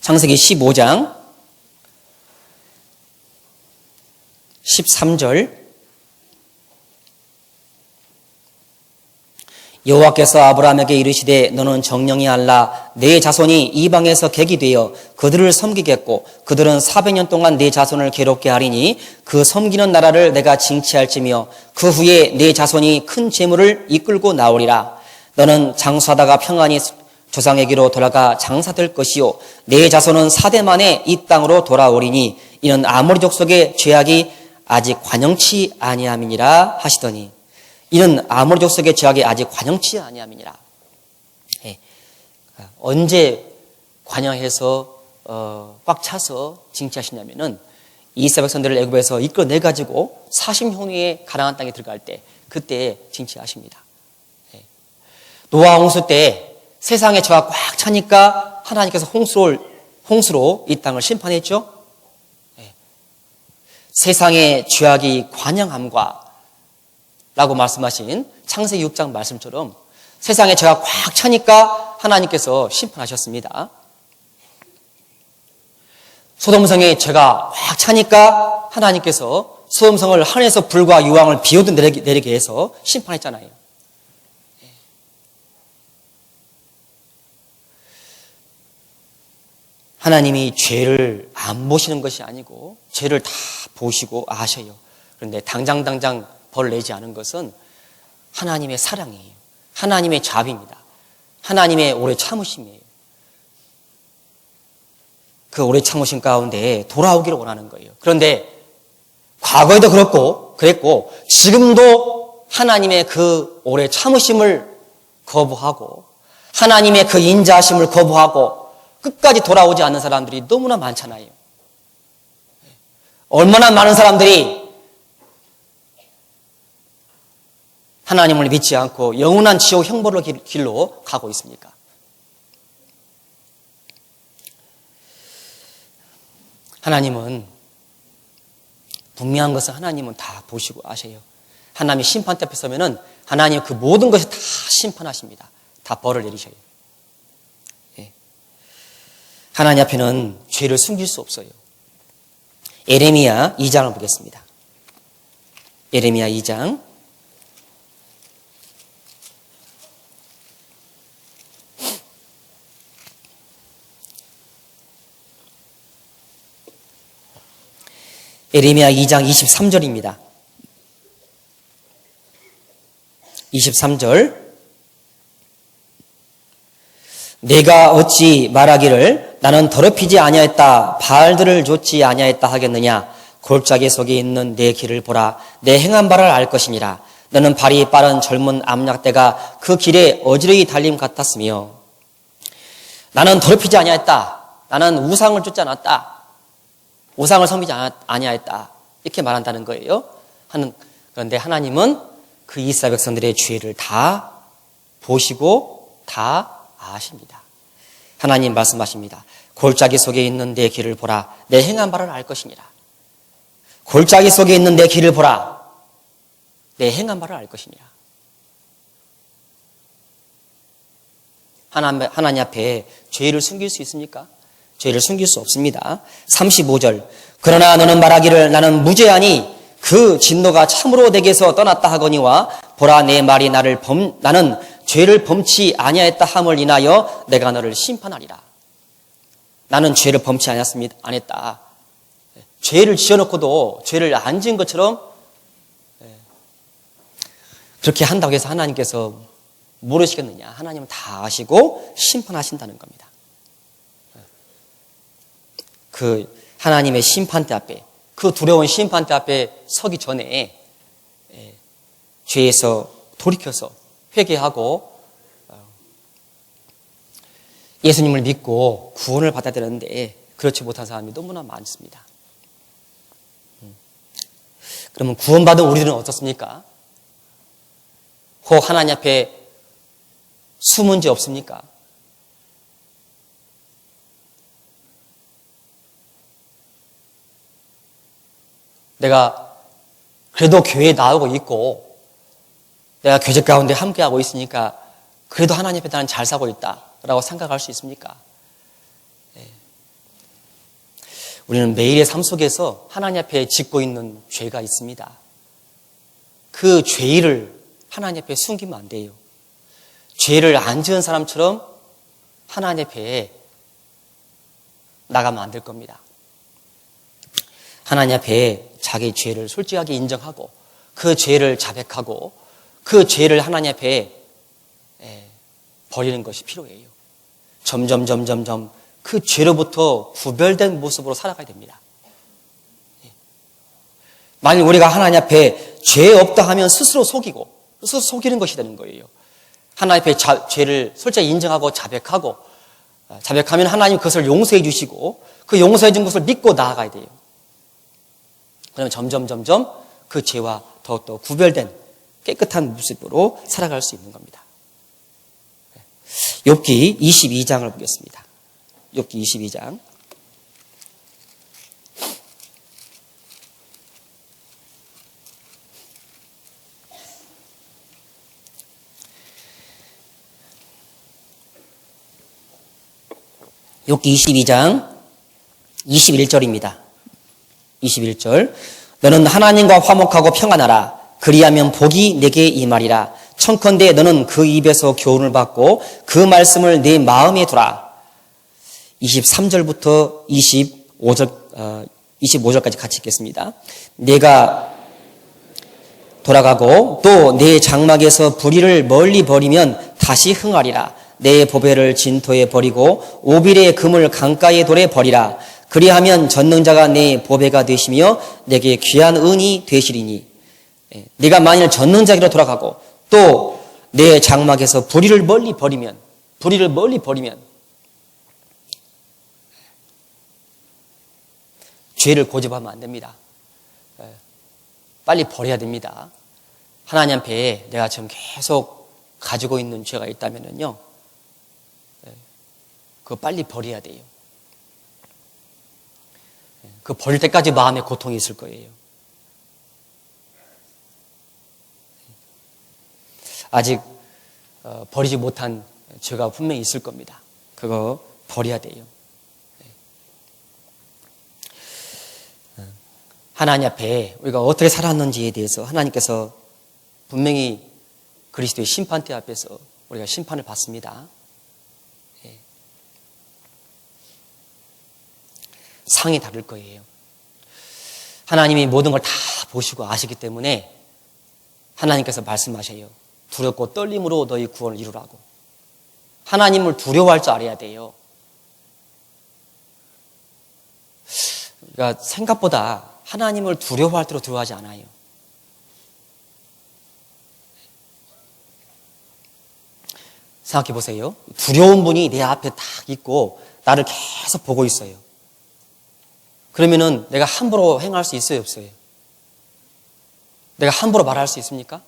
창세기 15장 13절 여호와께서 아브라함에게 이르시되 너는 정령이 알라 내 자손이 이방에서 객이 되어 그들을 섬기겠고 그들은 400년 동안 내 자손을 괴롭게 하리니 그 섬기는 나라를 내가 징치할지며 그 후에 내 자손이 큰 재물을 이끌고 나오리라. 너는 장수하다가 평안히 조상에게로 돌아가 장사될 것이요 내 자손은 4대 만에 이 땅으로 돌아오리니 이는 아모리 족속의 죄악이 아직 관영치 아니함이니라 하시더니 이는 아모리 족속의 죄악이 아직 관영치 아니함이니라. 예. 언제 관영해서 꽉 차서 징치하시냐면은 이스라엘 백성들을 애굽에서 이끌어내 가지고 40년 후에 가나안 땅에 들어갈 때 그때 징치하십니다. 예. 노아 홍수 때 세상에 죄가 꽉 차니까 하나님께서 홍수로 이 땅을 심판했죠. 예. 세상의 죄악이 관영함과 라고 말씀하신 창세기 6장 말씀처럼 세상에 죄가 꽉 차니까 하나님께서 심판하셨습니다. 소돔성에 죄가 꽉 차니까 하나님께서 소돔성을 하늘에서 불과 유황을 비오듯 내리게 해서 심판했잖아요. 하나님이 죄를 안 보시는 것이 아니고 죄를 다 보시고 아셔요. 그런데 당장 벌을 내지 않은 것은 하나님의 사랑이에요. 하나님의 자비입니다. 하나님의 오래 참으심이에요. 그 오래 참으심 가운데 돌아오기를 원하는 거예요. 그런데 과거에도 그랬고 지금도 하나님의 그 오래 참으심을 거부하고 하나님의 그 인자하심을 거부하고 끝까지 돌아오지 않는 사람들이 너무나 많잖아요. 얼마나 많은 사람들이 하나님을 믿지 않고 영원한 지옥 형벌의 길로 가고 있습니까? 하나님은 분명한 것은 하나님은 다 보시고 아셔요. 하나님이 심판대 앞에 서면은 하나님 그 모든 것을 다 심판하십니다. 다 벌을 내리셔요. 예. 하나님 앞에는 죄를 숨길 수 없어요. 예레미야 2장을 보겠습니다. 예레미야 2장 예레미야 2장 23절입니다. 23절 내가 어찌 말하기를 나는 더럽히지 아니하였다 바알들을 좇지 아니하였다 하겠느냐 골짜기 속에 있는 내 길을 보라 내 행한 바를 알 것이니라 너는 발이 빠른 젊은 암약대가 그 길에 어지러이 달림 같았으며 나는 더럽히지 아니하였다 나는 우상을 쫓지 않았다 우상을 섬기지 아니하였다 이렇게 말한다는 거예요. 그런데 하나님은 그 이스라엘 백성들의 죄를 다 보시고 다 아십니다. 하나님 말씀하십니다. 골짜기 속에 있는 내 길을 보라 내 행한 바를 알 것이니라. 골짜기 속에 있는 내 길을 보라 내 행한 바를 알 것이니라. 하나님 앞에 죄를 숨길 수 있습니까? 죄를 숨길 수 없습니다. 35절 그러나 너는 말하기를 나는 무죄하니 그 진노가 참으로 내게서 떠났다 하거니와 보라 내 말이 나는 죄를 범치 아니하였다 함을 인하여 내가 너를 심판하리라. 나는 죄를 범치 아니했습니다. 안 했다. 죄를 지어놓고도 죄를 안 지은 것처럼 그렇게 한다고 해서 하나님께서 모르시겠느냐? 하나님은 다 아시고 심판하신다는 겁니다. 그 하나님의 심판대 앞에, 그 두려운 심판대 앞에 서기 전에 죄에서 돌이켜서 회개하고 예수님을 믿고 구원을 받아야 되는데 그렇지 못한 사람이 너무나 많습니다. 그러면 구원받은 우리들은 어떻습니까? 혹 하나님 앞에 숨은 죄 없습니까? 내가 그래도 교회에 나오고 있고 내가 교제 가운데 함께하고 있으니까 그래도 하나님 앞에 나는 잘 살고 있다라고 생각할 수 있습니까? 우리는 매일의 삶 속에서 하나님 앞에 짓고 있는 죄가 있습니다. 그 죄를 하나님 앞에 숨기면 안 돼요. 죄를 안 지은 사람처럼 하나님 앞에 나가면 안 될 겁니다. 하나님 앞에 자기 죄를 솔직하게 인정하고 그 죄를 자백하고 그 죄를 하나님 앞에 버리는 것이 필요해요. 점점 그 죄로부터 구별된 모습으로 살아가야 됩니다. 만일 우리가 하나님 앞에 죄 없다 하면 스스로 속이고 스스로 속이는 것이 되는 거예요. 하나님 앞에 죄를 솔직히 인정하고 자백하면 하나님 그것을 용서해 주시고 그 용서해 준 것을 믿고 나아가야 돼요. 그러면 점점 그 죄와 더욱더 구별된 깨끗한 모습으로 살아갈 수 있는 겁니다. 욥기 22장을 보겠습니다. 욥기 22장. 욥기 22장 21절입니다. 21절. 너는 하나님과 화목하고 평안하라. 그리하면 복이 내게 임하리라. 청컨대 너는 그 입에서 교훈을 받고 그 말씀을 내 마음에 두라. 23절부터 25절까지 같이 읽겠습니다. 내가 돌아가고 또 내 장막에서 불의를 멀리 버리면 다시 흥하리라. 내 보배를 진토에 버리고 오빌의 금을 강가의 돌에 버리라. 그리하면 전능자가 내 보배가 되시며 내게 귀한 은이 되시리니 네가 만일 전능자기로 돌아가고 또 내 장막에서 불의를 멀리 버리면 죄를 고집하면 안 됩니다. 빨리 버려야 됩니다. 하나님 앞에 내가 지금 계속 가지고 있는 죄가 있다면요, 그거 빨리 버려야 돼요. 그 버릴 때까지 마음에 고통이 있을 거예요. 아직 버리지 못한 죄가 분명히 있을 겁니다. 그거 버려야 돼요. 하나님 앞에 우리가 어떻게 살았는지에 대해서 하나님께서 분명히 그리스도의 심판대 앞에서 우리가 심판을 받습니다. 상이 다를 거예요. 하나님이 모든 걸 다 보시고 아시기 때문에 하나님께서 말씀하셔요. 두렵고 떨림으로 너희 구원을 이루라고. 하나님을 두려워할 줄 알아야 돼요. 그러니까 생각보다 하나님을 두려워할 대로 두려워하지 않아요. 생각해 보세요. 두려운 분이 내 앞에 딱 있고 나를 계속 보고 있어요. 그러면은 내가 함부로 행할 수 있어요, 없어요? 내가 함부로 말할 수 있습니까?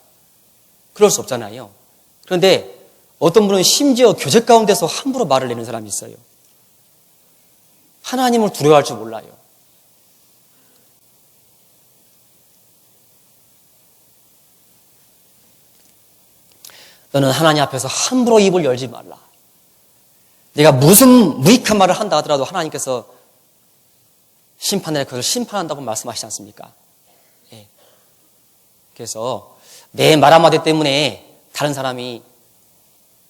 그럴 수 없잖아요. 그런데 어떤 분은 심지어 교제 가운데서 함부로 말을 내는 사람이 있어요. 하나님을 두려워할 줄 몰라요. 너는 하나님 앞에서 함부로 입을 열지 말라. 내가 무슨 무익한 말을 한다 하더라도 하나님께서 심판에 그것을 심판한다고 말씀하시지 않습니까? 그래서 내 말 한마디 때문에 다른 사람이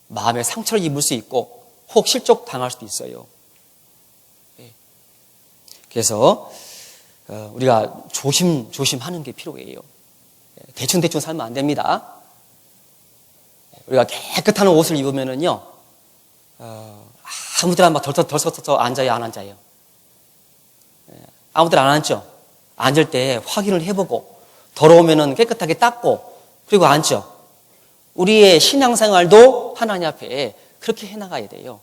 마음에 상처를 입을 수 있고 혹 실족당할 수도 있어요. 그래서 우리가 조심하는 게 필요해요. 대충 살면 안 됩니다. 우리가 깨끗한 옷을 입으면은요, 아무 데나 막 덜썩덜썩 앉아요, 안 앉아요? 아무 데나 안 앉죠? 앉을 때 확인을 해보고, 더러우면은 깨끗하게 닦고, 그리고 앉죠? 우리의 신앙생활도 하나님 앞에 그렇게 해나가야 돼요.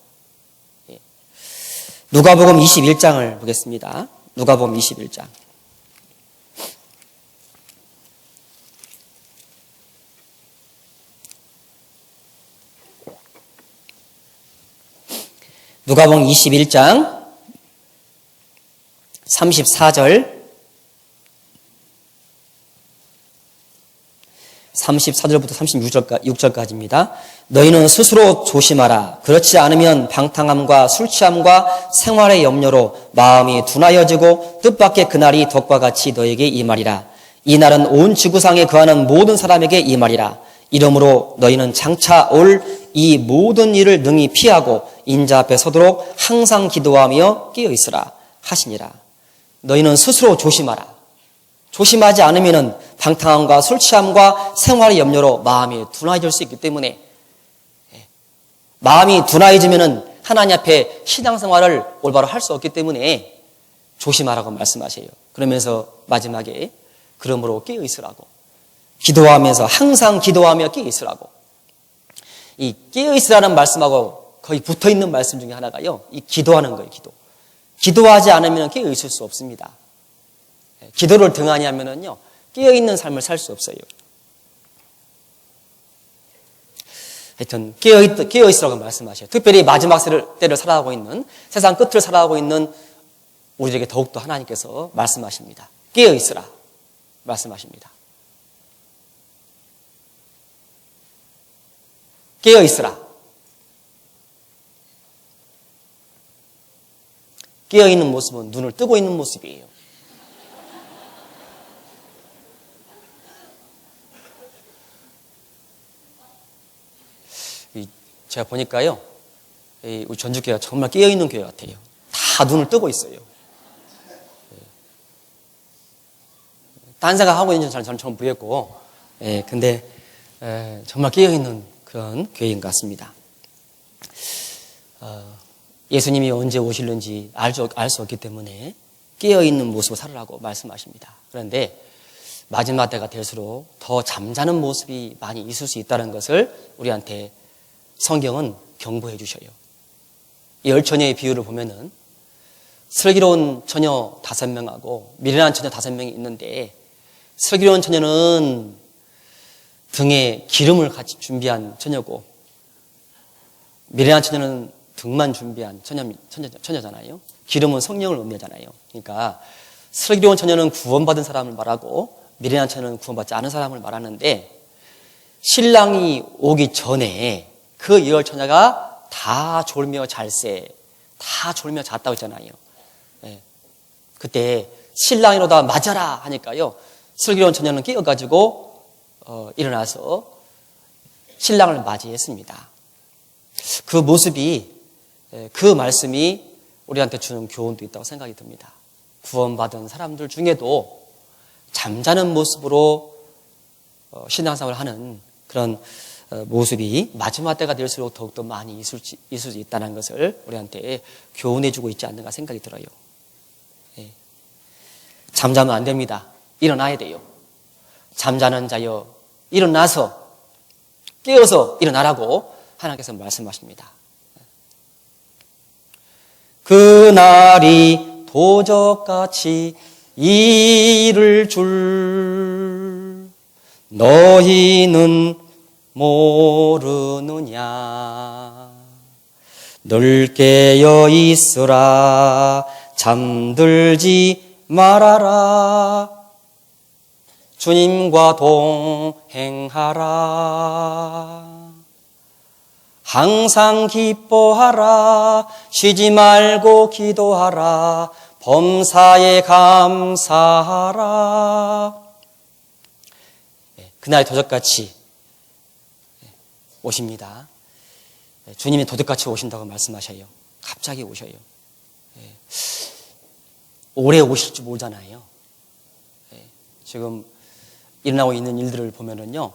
누가복음 21장을 보겠습니다. 누가복음 21장. 누가복음 21장 34절 34절부터 36절까지입니다. 너희는 스스로 조심하라. 그렇지 않으면 방탕함과 술취함과 생활의 염려로 마음이 둔하여지고 뜻밖의 그날이 덕과 같이 너에게 임하리라. 이 날은 온 지구상에 거하는 모든 사람에게 임하리라. 이러므로 너희는 장차 올 이 모든 일을 능히 피하고 인자 앞에 서도록 항상 기도하며 깨어 있으라 하시니라. 너희는 스스로 조심하라. 조심하지 않으면 방탕함과 술취함과 생활의 염려로 마음이 둔해질 수 있기 때문에, 마음이 둔해지면 하나님 앞에 신앙생활을 올바로 할 수 없기 때문에 조심하라고 말씀하세요. 그러면서 마지막에 그러므로 깨어 있으라고, 기도하면서 항상 기도하며 깨어 있으라고. 이 깨어 있으라는 말씀하고 거의 붙어 있는 말씀 중에 하나가요, 이 기도하는 거예요. 기도하지 않으면 깨어 있을 수 없습니다. 기도를 등한히 하면은요, 깨어있는 삶을 살 수 없어요. 하여튼, 깨어있으라고 말씀하셔요. 특별히 마지막 때를 살아가고 있는, 세상 끝을 살아가고 있는 우리에게 더욱더 하나님께서 말씀하십니다. 깨어있으라. 말씀하십니다. 깨어있으라. 깨어있는 모습은 눈을 뜨고 있는 모습이에요. 제가 보니까요, 우리 전주교회가 정말 깨어있는 교회 같아요. 다 눈을 뜨고 있어요. 딴 생각하고 있는 저는 모르겠고, 근데 정말 깨어있는 그런 교회인 것 같습니다. 예수님이 언제 오실는지 알 수 없기 때문에 깨어있는 모습을 살으라고 말씀하십니다. 그런데 마지막 때가 될수록 더 잠자는 모습이 많이 있을 수 있다는 것을 우리한테 성경은 경고해 주셔요. 이 열처녀의 비유를 보면은 슬기로운 처녀 5명하고 미련한 처녀 5명이 있는데, 슬기로운 처녀는 등에 기름을 같이 준비한 처녀고, 미련한 처녀는 등만 준비한 처녀잖아요. 기름은 성령을 의미하잖아요. 그러니까 슬기로운 처녀는 구원받은 사람을 말하고 미련한 처녀는 구원받지 않은 사람을 말하는데, 신랑이 오기 전에 그 예언 처녀가 다 졸며 잘세, 다 졸며 잤다고 했잖아요. 그때 신랑이로다 맞아라 하니까요, 슬기로운 처녀는 깨어가지고 일어나서 신랑을 맞이했습니다. 그 모습이, 그 말씀이 우리한테 주는 교훈도 있다고 생각이 듭니다. 구원받은 사람들 중에도 잠자는 모습으로 신앙생활을 하는 그런 모습이 마지막 때가 될수록 더욱더 많이 있을 수 있다는 것을 우리한테 교훈해주고 있지 않는가 생각이 들어요. 잠자면 안 됩니다. 일어나야 돼요. 잠자는 자여 일어나서 깨어서 일어나라고 하나님께서 말씀하십니다. 그날이 도적같이 이를 줄 너희는 모르느냐. 늘 깨어 있으라. 잠들지 말아라. 주님과 동행하라. 항상 기뻐하라. 쉬지 말고 기도하라. 범사에 감사하라. 그날이 도적같이 오십니다. 주님이 도둑같이 오신다고 말씀하셔요. 갑자기 오셔요. 오래 오실 줄 모르잖아요. 지금 일어나고 있는 일들을 보면은요,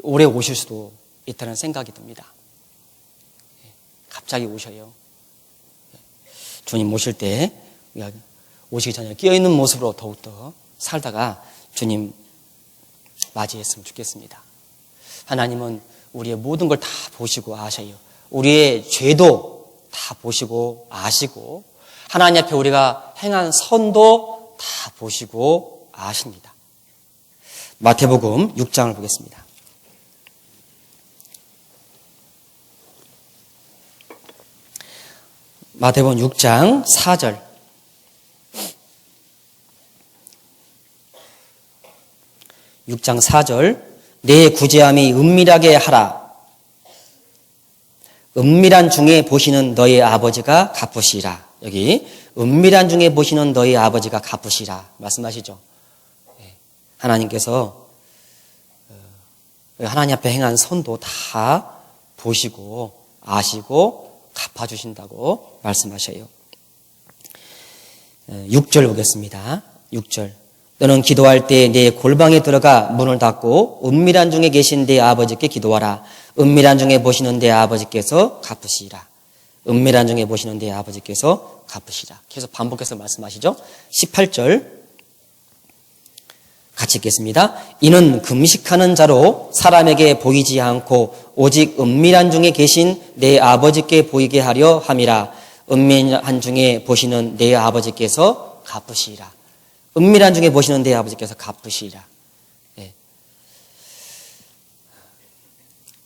오래 오실 수도 있다는 생각이 듭니다. 갑자기 오셔요. 주님 오실 때 우리가 오시기 전에 깨어있는 모습으로 더욱더 살다가 주님 맞이했으면 좋겠습니다. 하나님은 우리의 모든 걸 다 보시고 아셔요. 우리의 죄도 다 보시고 아시고 하나님 앞에 우리가 행한 선도 다 보시고 아십니다. 마태복음 6장을 보겠습니다. 마태복음 6장 4절. 내 구제함이 은밀하게 하라. 은밀한 중에 보시는 너희 아버지가 갚으시라. 여기 은밀한 중에 보시는 너희 아버지가 갚으시라 말씀하시죠. 하나님께서 하나님 앞에 행한 선도 다 보시고 아시고 갚아주신다고 말씀하셔요. 6절 보겠습니다. 6절. 너는 기도할 때 내 골방에 들어가 문을 닫고 은밀한 중에 계신 내 아버지께 기도하라. 은밀한 중에 보시는 내 아버지께서 갚으시라. 은밀한 중에 보시는 내 아버지께서 갚으시라. 계속 반복해서 말씀하시죠. 18절 같이 읽겠습니다. 이는 금식하는 자로 사람에게 보이지 않고 오직 은밀한 중에 계신 내 아버지께 보이게 하려 함이라. 은밀한 중에 보시는 내 아버지께서 갚으시라. 은밀한 중에 보시는 내 아버지께서 갚으시라.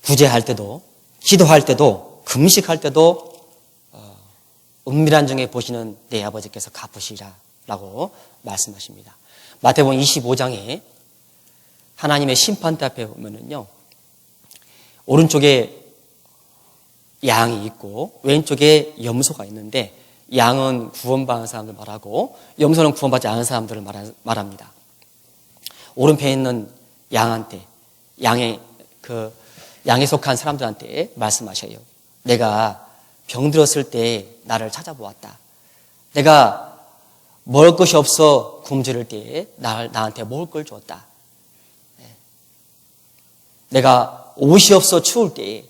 구제할 때도, 기도할 때도, 금식할 때도 은밀한 중에 보시는 내 아버지께서 갚으시라라고 말씀하십니다. 마태복음 25장에 하나님의 심판대 앞에 보면은요, 오른쪽에 양이 있고 왼쪽에 염소가 있는데 양은 구원받은 사람들 말하고 염소는 구원받지 않은 사람들을 말합니다. 오른편에 있는 양한테, 양에 속한 사람들한테 말씀하셔요. 내가 병들었을 때 나를 찾아보았다. 내가 먹을 것이 없어 굶주릴 때에 나한테 먹을 걸 줬다. 내가 옷이 없어 추울 때에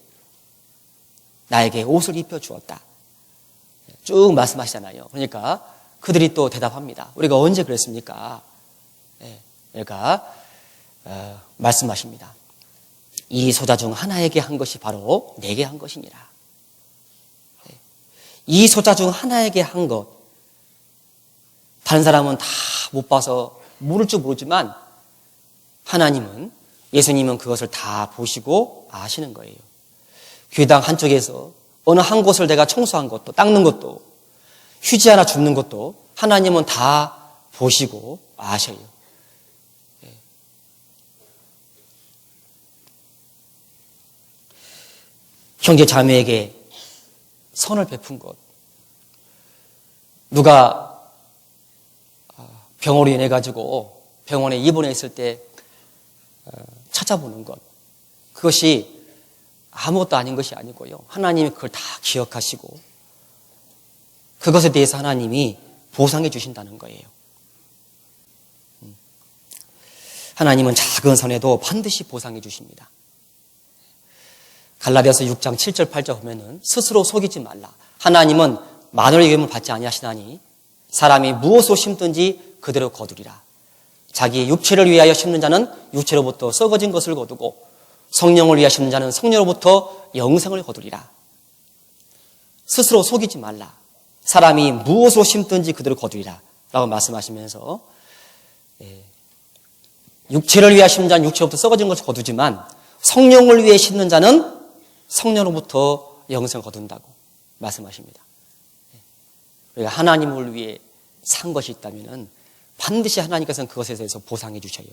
나에게 옷을 입혀주었다. 쭉 말씀하시잖아요. 그러니까 그들이 또 대답합니다. 우리가 언제 그랬습니까? 그러니까 말씀하십니다. 이 소자 중 하나에게 한 것이 바로 내게 한 것이니라. 이 소자 중 하나에게 한 것, 다른 사람은 다 못 봐서 모를 줄 모르지만 하나님은, 예수님은 그것을 다 보시고 아시는 거예요. 교회당 한쪽에서 어느 한 곳을 내가 청소한 것도, 닦는 것도, 휴지 하나 줍는 것도 하나님은 다 보시고 아셔요. 형제 자매에게 선을 베푼 것, 누가 병으로 인해 가지고 병원에 입원해 있을 때 찾아보는 것, 그것이 아무것도 아닌 것이 아니고요. 하나님이 그걸 다 기억하시고 그것에 대해서 하나님이 보상해 주신다는 거예요. 하나님은 작은 선에도 반드시 보상해 주십니다. 갈라디아서 6장 7절 8절 보면은 스스로 속이지 말라. 하나님은 마누라의 유업을 받지 아니하시나니 사람이 무엇으로 심든지 그대로 거두리라. 자기의 육체를 위하여 심는 자는 육체로부터 썩어진 것을 거두고 성령을 위하여 심는 자는 성령으로부터 영생을 거두리라. 스스로 속이지 말라. 사람이 무엇으로 심든지 그대로 거두리라 라고 말씀하시면서 육체를 위하여 심는 자는 육체로부터 썩어진 것을 거두지만 성령을 위해 심는 자는 성령으로부터 영생을 거둔다고 말씀하십니다. 우리가 하나님을 위해 산 것이 있다면 반드시 하나님께서는 그것에 대해서 보상해 주셔요.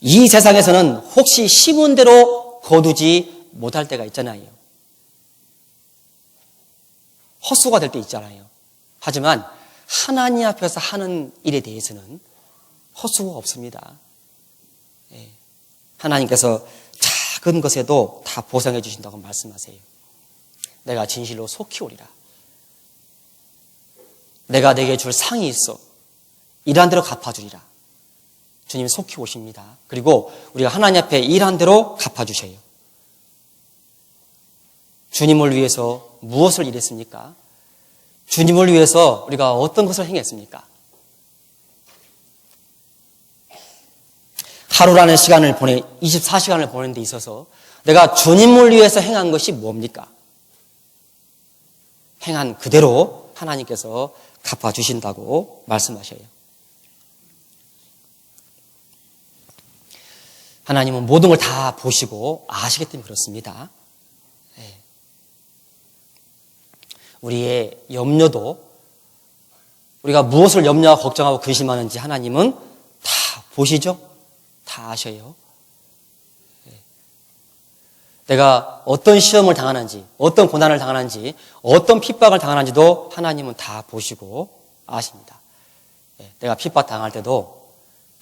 이 세상에서는 혹시 심은 대로 거두지 못할 때가 있잖아요. 헛수가 될 때 있잖아요. 하지만 하나님 앞에서 하는 일에 대해서는 헛수가 없습니다. 하나님께서 작은 것에도 다 보상해 주신다고 말씀하세요. 내가 진실로 속히 오리라. 내가 내게 줄 상이 있어. 일한 대로 갚아주리라. 주님 속히 오십니다. 그리고 우리가 하나님 앞에 일한 대로 갚아주셔요. 주님을 위해서 무엇을 일했습니까? 주님을 위해서 우리가 어떤 것을 행했습니까? 하루라는 시간을 24시간을 보내는 데 있어서 내가 주님을 위해서 행한 것이 뭡니까? 행한 그대로 하나님께서 갚아주신다고 말씀하셔요. 하나님은 모든 걸 다 보시고 아시기 때문에 그렇습니다. 우리의 염려도 우리가 무엇을 염려하고 걱정하고 근심하는지 하나님은 다 보시죠? 다 아셔요. 내가 어떤 시험을 당하는지, 어떤 고난을 당하는지, 어떤 핍박을 당하는지도 하나님은 다 보시고 아십니다. 내가 핍박 당할 때도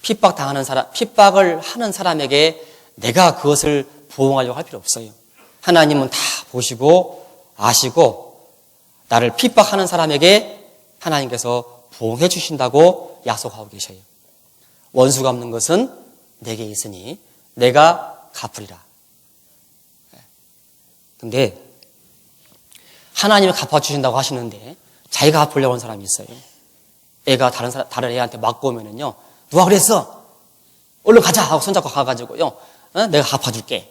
핍박을 하는 사람에게 내가 그것을 보응하려고 할 필요 없어요. 하나님은 다 보시고 아시고 나를 핍박하는 사람에게 하나님께서 보응해 주신다고 약속하고 계셔요. 원수 갚는 것은 내게 있으니 내가 갚으리라. 근데 하나님이 갚아주신다고 하시는데 자기가 갚으려고 하는 사람이 있어요. 애가 다른 애한테 맞고 오면은요, 누가 그랬어? 얼른 가자! 하고 손잡고 가가지고요, 내가 갚아줄게.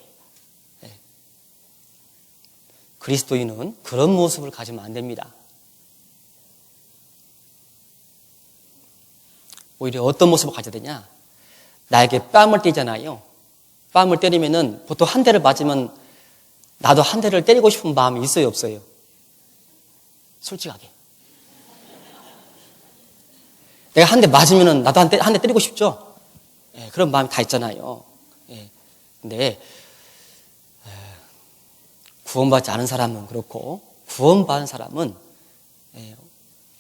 그리스도인은 그런 모습을 가지면 안 됩니다. 오히려 어떤 모습을 가져야 되냐? 나에게 뺨을 때리잖아요. 뺨을 때리면은 보통 한 대를 맞으면 나도 한 대를 때리고 싶은 마음이 있어요, 없어요? 솔직하게. 내가 한 대 맞으면은 나도 한 대 때리고 싶죠? 그런 마음이 다 있잖아요. 근데 구원받지 않은 사람은 그렇고 구원받은 사람은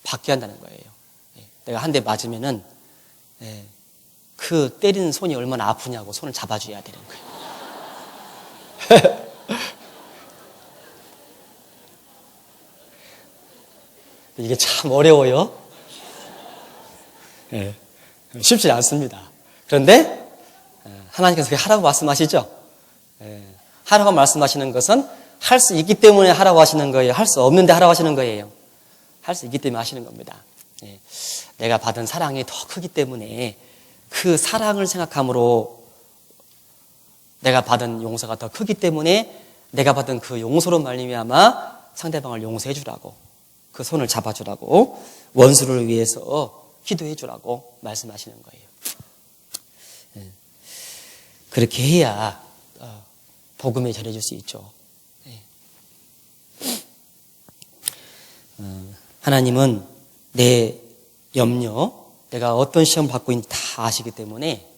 받게 한다는 거예요. 내가 한 대 맞으면은 그 때리는 손이 얼마나 아프냐고 손을 잡아줘야 되는 거예요. 이게 참 어려워요. 쉽지 않습니다. 그런데 하나님께서 하라고 말씀하시죠. 하라고 말씀하시는 것은 할 수 있기 때문에 하라고 하시는 거예요. 할 수 없는데 하라고 하시는 거예요. 할 수 있기 때문에 하시는 겁니다. 내가 받은 사랑이 더 크기 때문에 그 사랑을 생각함으로 내가 받은 용서가 더 크기 때문에 내가 받은 그 용서로 말미암아 상대방을 용서해 주라고, 그 손을 잡아주라고, 원수를 위해서 기도해 주라고 말씀하시는 거예요. 그렇게 해야 복음이 전해질 수 있죠. 하나님은 내 염려, 내가 어떤 시험을 받고 있는지 다 아시기 때문에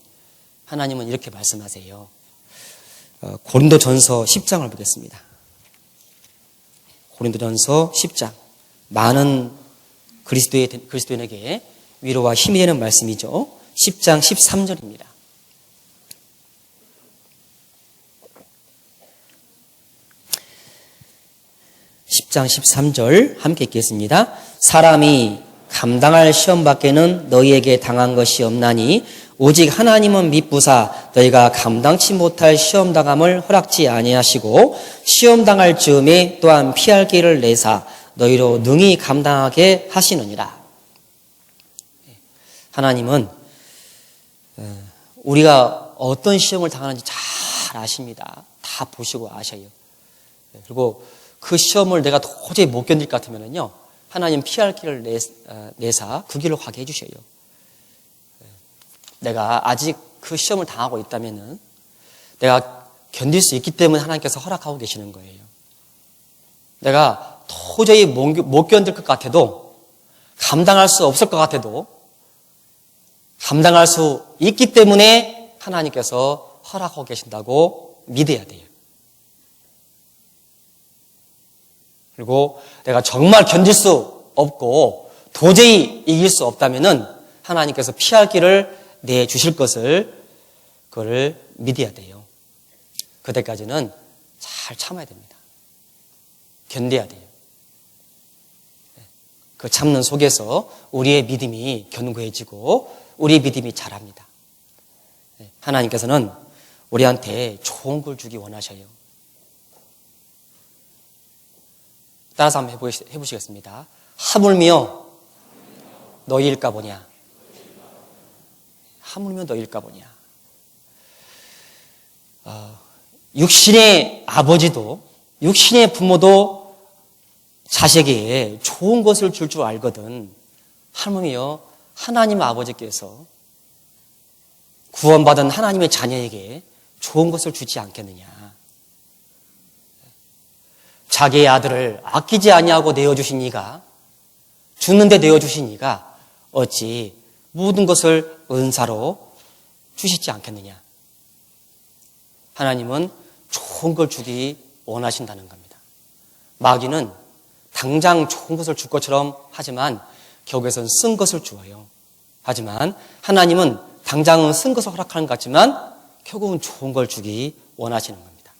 하나님은 이렇게 말씀하세요. 고린도전서 10장을 보겠습니다. 고린도전서 10장. 많은 그리스도인에게 위로와 힘이 되는 말씀이죠. 10장 13절입니다. 10장 13절 함께 읽겠습니다. 사람이 감당할 시험 밖에는 너희에게 당한 것이 없나니 오직 하나님은 미쁘사 너희가 감당치 못할 시험 당함을 허락지 아니하시고 시험 당할 즈음에 또한 피할 길을 내사 너희로 능히 감당하게 하시느니라. 하나님은 우리가 어떤 시험을 당하는지 잘 아십니다. 다 보시고 아셔요. 그리고 그 시험을 내가 도저히 못 견딜 것 같으면요, 하나님 피할 길을 내사 그 길로 가게 해주셔요. 내가 아직 그 시험을 당하고 있다면은 내가 견딜 수 있기 때문에 하나님께서 허락하고 계시는 거예요. 내가 도저히 못 견딜 것 같아도, 감당할 수 없을 것 같아도 감당할 수 있기 때문에 하나님께서 허락하고 계신다고 믿어야 돼요. 그리고 내가 정말 견딜 수 없고 도저히 이길 수 없다면은 하나님께서 피할 길을 내주실 것을, 그거를 믿어야 돼요. 그때까지는 잘 참아야 됩니다. 견뎌야 돼요. 그 참는 속에서 우리의 믿음이 견고해지고 우리의 믿음이 자랍니다. 하나님께서는 우리한테 좋은 걸 주기 원하셔요. 따라서 한번 해보시겠습니다. 하물며 너희일까 보냐. 하물며 너희일까 보냐. 육신의 아버지도 육신의 부모도 자식에게 좋은 것을 줄 줄 알거든. 하물며 하나님 아버지께서 구원받은 하나님의 자녀에게 좋은 것을 주지 않겠느냐. 자기의 아들을 아끼지 아니하고 내어주신 이가, 죽는데 내어주신 이가 어찌 모든 것을 은사로 주시지 않겠느냐. 하나님은 좋은 걸 주기 원하신다는 겁니다. 마귀는 당장 좋은 것을 줄 것처럼 하지만 결국에선 쓴 것을 주어요. 하지만 하나님은 당장은 쓴 것을 허락하는 것 같지만 결국은 좋은 걸 주기 원하시는 겁니다.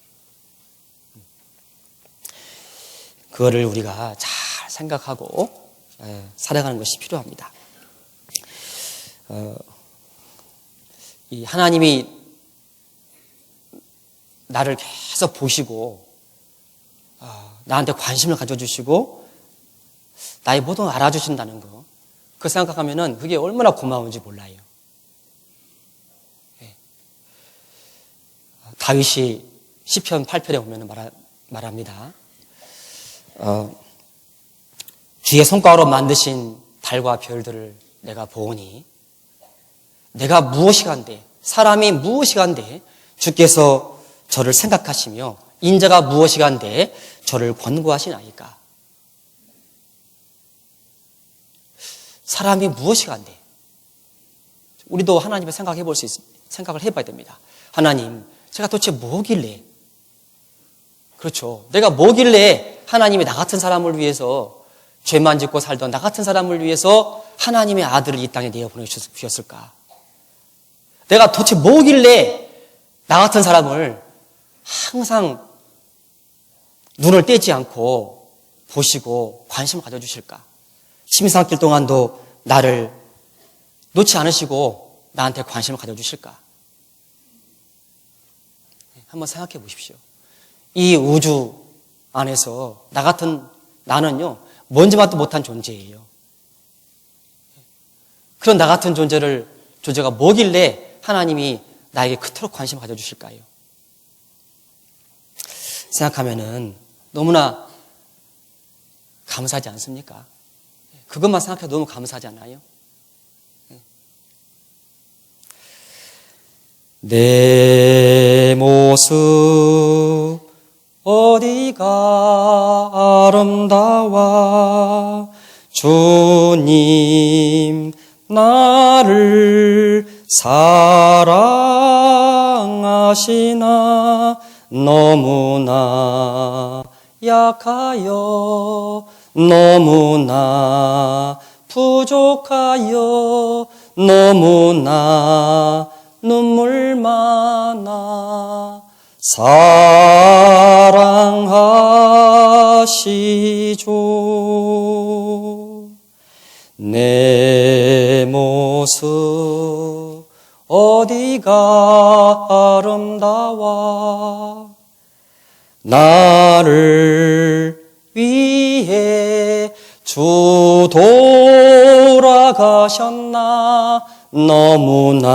그거를 우리가 잘 생각하고 살아가는 것이 필요합니다. 이 하나님이 나를 계속 보시고 나한테 관심을 가져주시고 나의 모든 걸 알아주신다는 거, 그 생각하면은 그게 얼마나 고마운지 몰라요. 다윗이 시편 8편에 보면 말합니다. 주의 손가락으로 만드신 달과 별들을 내가 보오니 내가 무엇이 간데, 사람이 무엇이 간데 주께서 저를 생각하시며 인자가 무엇이 간데 저를 권고하시나이까. 사람이 무엇이 간데, 우리도 하나님을 생각을 해봐야 됩니다. 하나님, 제가 도대체 뭐길래, 그렇죠, 내가 뭐길래 하나님이 나 같은 사람을 위해서, 죄만 짓고 살던 나 같은 사람을 위해서 하나님의 아들을 이 땅에 내어 보내주셨을까? 내가 도대체 뭐길래 나 같은 사람을 항상 눈을 떼지 않고 보시고 관심을 가져주실까? 심상길 동안도 나를 놓지 않으시고 나한테 관심을 가져주실까? 한번 생각해 보십시오. 이 우주 안에서 나 같은 나는요, 먼지맛도 못한 존재예요. 그런 나 같은 존재가 뭐길래 하나님이 나에게 그토록 관심을 가져주실까요? 생각하면은 너무나 감사하지 않습니까? 그것만 생각해도 너무 감사하지 않아요? 내 모습 어디가 아름다워 주님 나를 사랑하시나 너무나 약하여 너무나 부족하여 너무나 눈물 많아 사랑하시죠. 내 모습 어디가 아름다워 나를 위해 주 돌아가셨나 너무나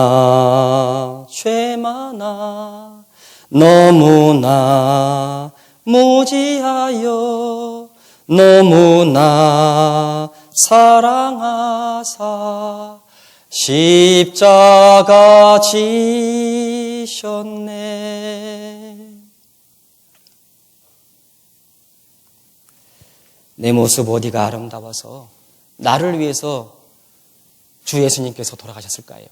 죄 많아 너무나 무지하여 너무나 사랑하사 십자가 지셨네. 내 모습 어디가 아름다워서 나를 위해서 주 예수님께서 돌아가셨을까요?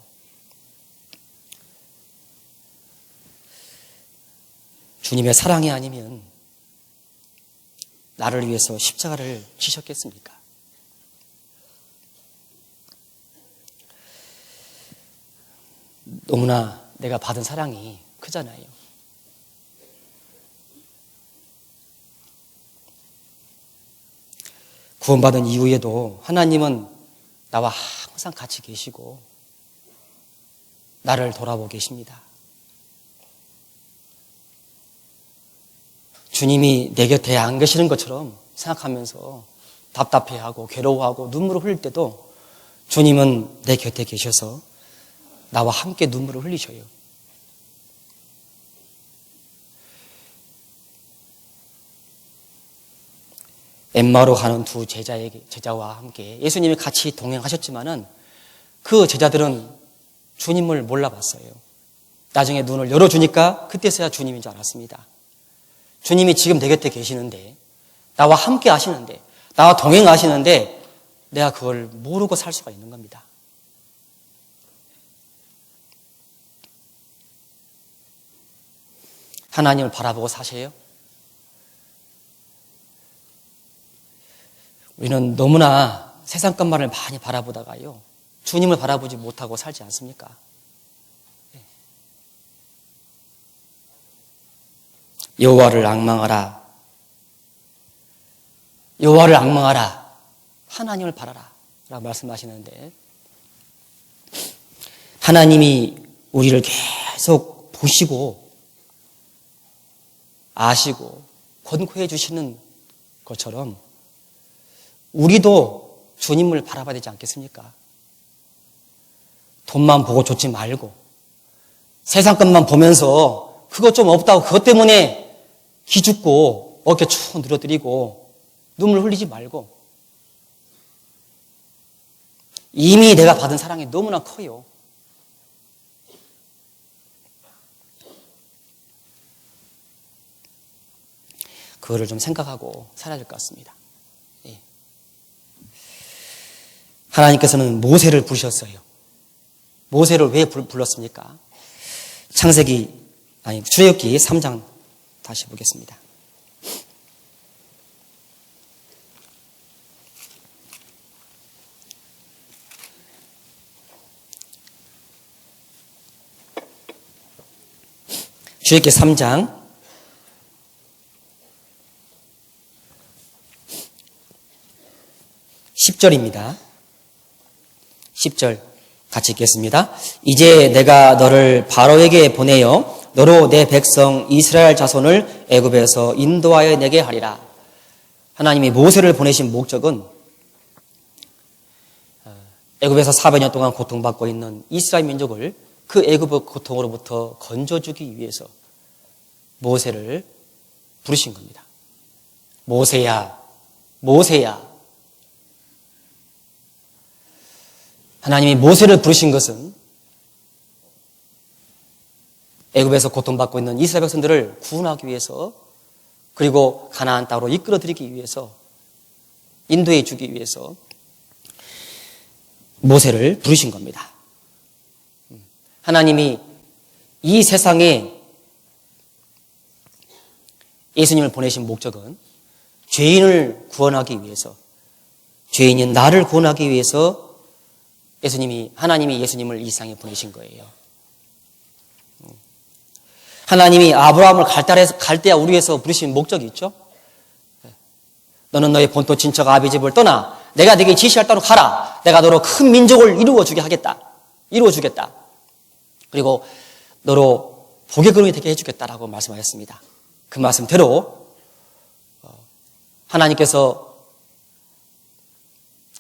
주님의 사랑이 아니면 나를 위해서 십자가를 지셨겠습니까? 너무나 내가 받은 사랑이 크잖아요. 구원받은 이후에도 하나님은 나와 항상 같이 계시고 나를 돌아보고 계십니다. 주님이 내 곁에 안 계시는 것처럼 생각하면서 답답해하고 괴로워하고 눈물을 흘릴 때도 주님은 내 곁에 계셔서 나와 함께 눈물을 흘리셔요. 엠마오로 가는 두 제자와 함께 예수님이 같이 동행하셨지만은 그 제자들은 주님을 몰라봤어요. 나중에 눈을 열어주니까 그때서야 주님인 줄 알았습니다. 주님이 지금 내 곁에 계시는데, 나와 함께 하시는데, 나와 동행하시는데 내가 그걸 모르고 살 수가 있는 겁니다. 하나님을 바라보고 사세요? 우리는 너무나 세상 것만을 많이 바라보다가요, 주님을 바라보지 못하고 살지 않습니까? 여호와를 앙망하라. 여호와를 앙망하라. 하나님을 바라라 라고 말씀하시는데, 하나님이 우리를 계속 보시고 아시고 권고해 주시는 것처럼 우리도 주님을 바라봐야 되지 않겠습니까? 돈만 보고 쫓지 말고 세상 것만 보면서 그것 좀 없다고 그것 때문에 기죽고 어깨 축 늘어뜨리고 눈물 흘리지 말고, 이미 내가 받은 사랑이 너무나 커요. 그거를 좀 생각하고 살아야 될 것 같습니다. 예. 하나님께서는 모세를 부르셨어요. 모세를 왜 불렀습니까? 출애굽기 3장 다시 보겠습니다. 출애굽기 3장 10절입니다. 10절 같이 읽겠습니다. 이제 내가 너를 바로에게 보내어 너로 내 백성 이스라엘 자손을 애굽에서 인도하여 내게 하리라. 하나님이 모세를 보내신 목적은 애굽에서 400년 동안 고통받고 있는 이스라엘 민족을 그 애굽의 고통으로부터 건져주기 위해서 모세를 부르신 겁니다. 모세야, 모세야. 하나님이 모세를 부르신 것은 애굽에서 고통받고 있는 이스라엘 백성들을 구원하기 위해서, 그리고 가나안 땅으로 이끌어들이기 위해서, 인도해 주기 위해서 모세를 부르신 겁니다. 하나님이 이 세상에 예수님을 보내신 목적은 죄인을 구원하기 위해서, 죄인인 나를 구원하기 위해서 하나님이 예수님을 이 세상에 보내신 거예요. 하나님이 아브라함을 갈대아 우르에서 부르신 목적이 있죠. 너는 너의 본토 친척 아비 집을 떠나 내가 네게 지시할 땅으로 가라. 내가 너로 큰 민족을 이루어주게 하겠다. 이루어주겠다. 그리고 너로 복의 근원이 되게 해주겠다라고 말씀하셨습니다. 그 말씀대로 하나님께서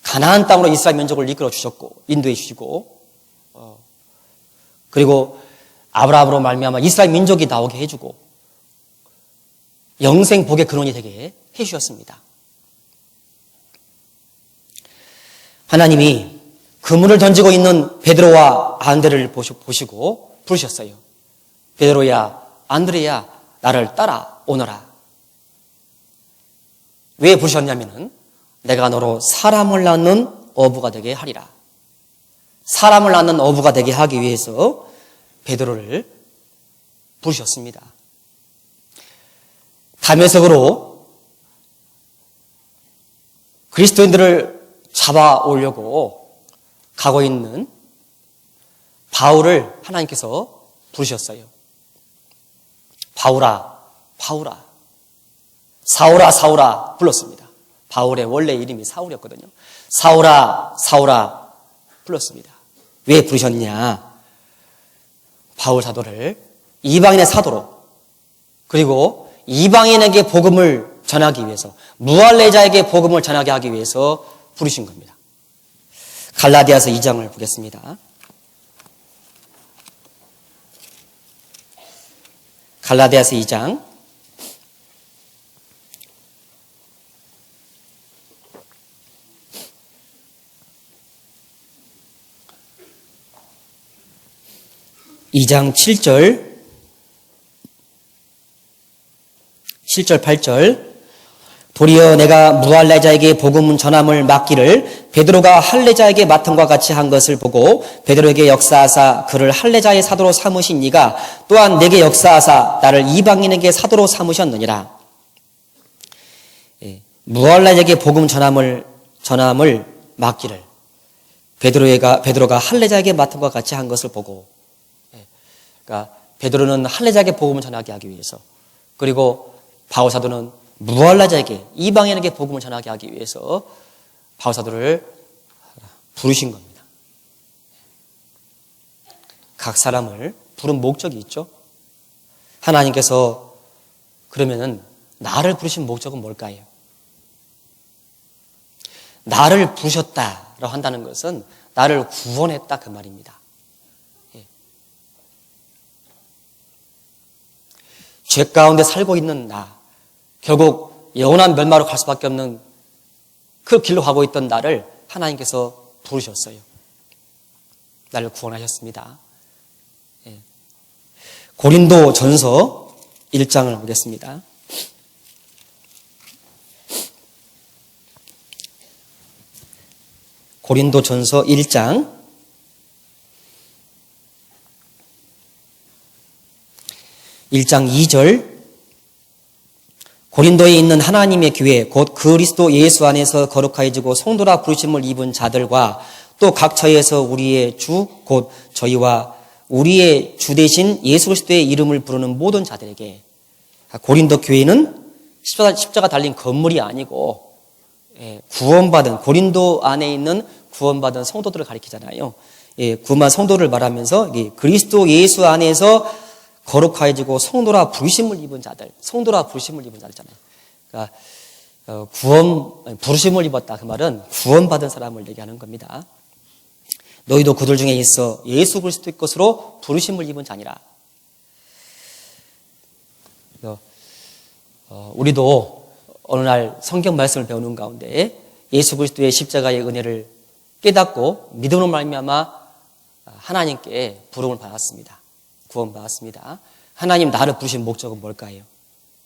가나안 땅으로 이스라엘 민족을 이끌어 주셨고 인도해 주시고, 그리고 아브라함으로 말미암아 이스라엘 민족이 나오게 해주고 영생 복의 근원이 되게 해주셨습니다. 하나님이 그물을 던지고 있는 베드로와 안드레를 보시고 부르셨어요. 베드로야, 안드레야, 나를 따라오너라. 왜 부르셨냐면은 내가 너로 사람을 낳는 어부가 되게 하리라. 사람을 낳는 어부가 되게 하기 위해서 베드로를 부르셨습니다. 담에색으로 그리스도인들을 잡아오려고 가고 있는 바울을 하나님께서 부르셨어요. 바울아, 바울아, 사울아, 사울아 불렀습니다. 바울의 원래 이름이 사울이었거든요. 사울아, 사울아 불렀습니다. 왜 부르셨냐? 바울 사도를 이방인의 사도로, 그리고 이방인에게 복음을 전하기 위해서, 무할례자에게 복음을 전하게 하기 위해서 부르신 겁니다. 갈라디아서 2장을 보겠습니다. 갈라디아서 2장 2장 7절 8절 도리어 내가 무할례자에게 복음 전함을 맡기를 베드로가 할례자에게 맡은 것 같이 한 것을 보고 베드로에게 역사하사 그를 할례자의 사도로 삼으신 이가 또한 내게 역사하사 나를 이방인에게 사도로 삼으셨느니라. 무할례자에게 복음 전함을 맡기를 베드로가 할례자에게 맡은 것 같이 한 것을 보고, 그러니까 베드로는 할례자에게 복음을 전하게 하기 위해서, 그리고 바울 사도는 무할례자에게, 이방인에게 복음을 전하게 하기 위해서 바울 사도를 부르신 겁니다. 각 사람을 부른 목적이 있죠. 하나님께서 그러면은 나를 부르신 목적은 뭘까요? 나를 부르셨다라고 한다는 것은 나를 구원했다 그 말입니다. 죄 가운데 살고 있는 나, 결국 영원한 멸망으로 갈 수밖에 없는 그 길로 가고 있던 나를 하나님께서 부르셨어요. 나를 구원하셨습니다. 고린도 전서 1장을 보겠습니다. 고린도 전서 1장 2절 고린도에 있는 하나님의 교회 곧 그리스도 예수 안에서 거룩하여지고 성도라 부르심을 입은 자들과 또 각 처에서 우리의 주 곧 저희와 우리의 주 대신 예수 그리스도의 이름을 부르는 모든 자들에게, 고린도 교회는 십자가 달린 건물이 아니고 구원받은, 고린도 안에 있는 구원받은 성도들을 가리키잖아요. 구원받은 성도를 말하면서 그리스도 예수 안에서 거룩하여지고 성도라 부르심을 입은 자들, 성도라 부르심을 입은 자들잖아요. 그러니까 부르심을 입었다 그 말은 구원받은 사람을 얘기하는 겁니다. 너희도 그들 중에 있어 예수 그리스도의 것으로 부르심을 입은 자니라. 우리도 어느 날 성경 말씀을 배우는 가운데 예수 그리스도의 십자가의 은혜를 깨닫고 믿음으로 말미암아 하나님께 부름을 받았습니다. 구원받았습니다. 하나님 나를 부르신 목적은 뭘까요?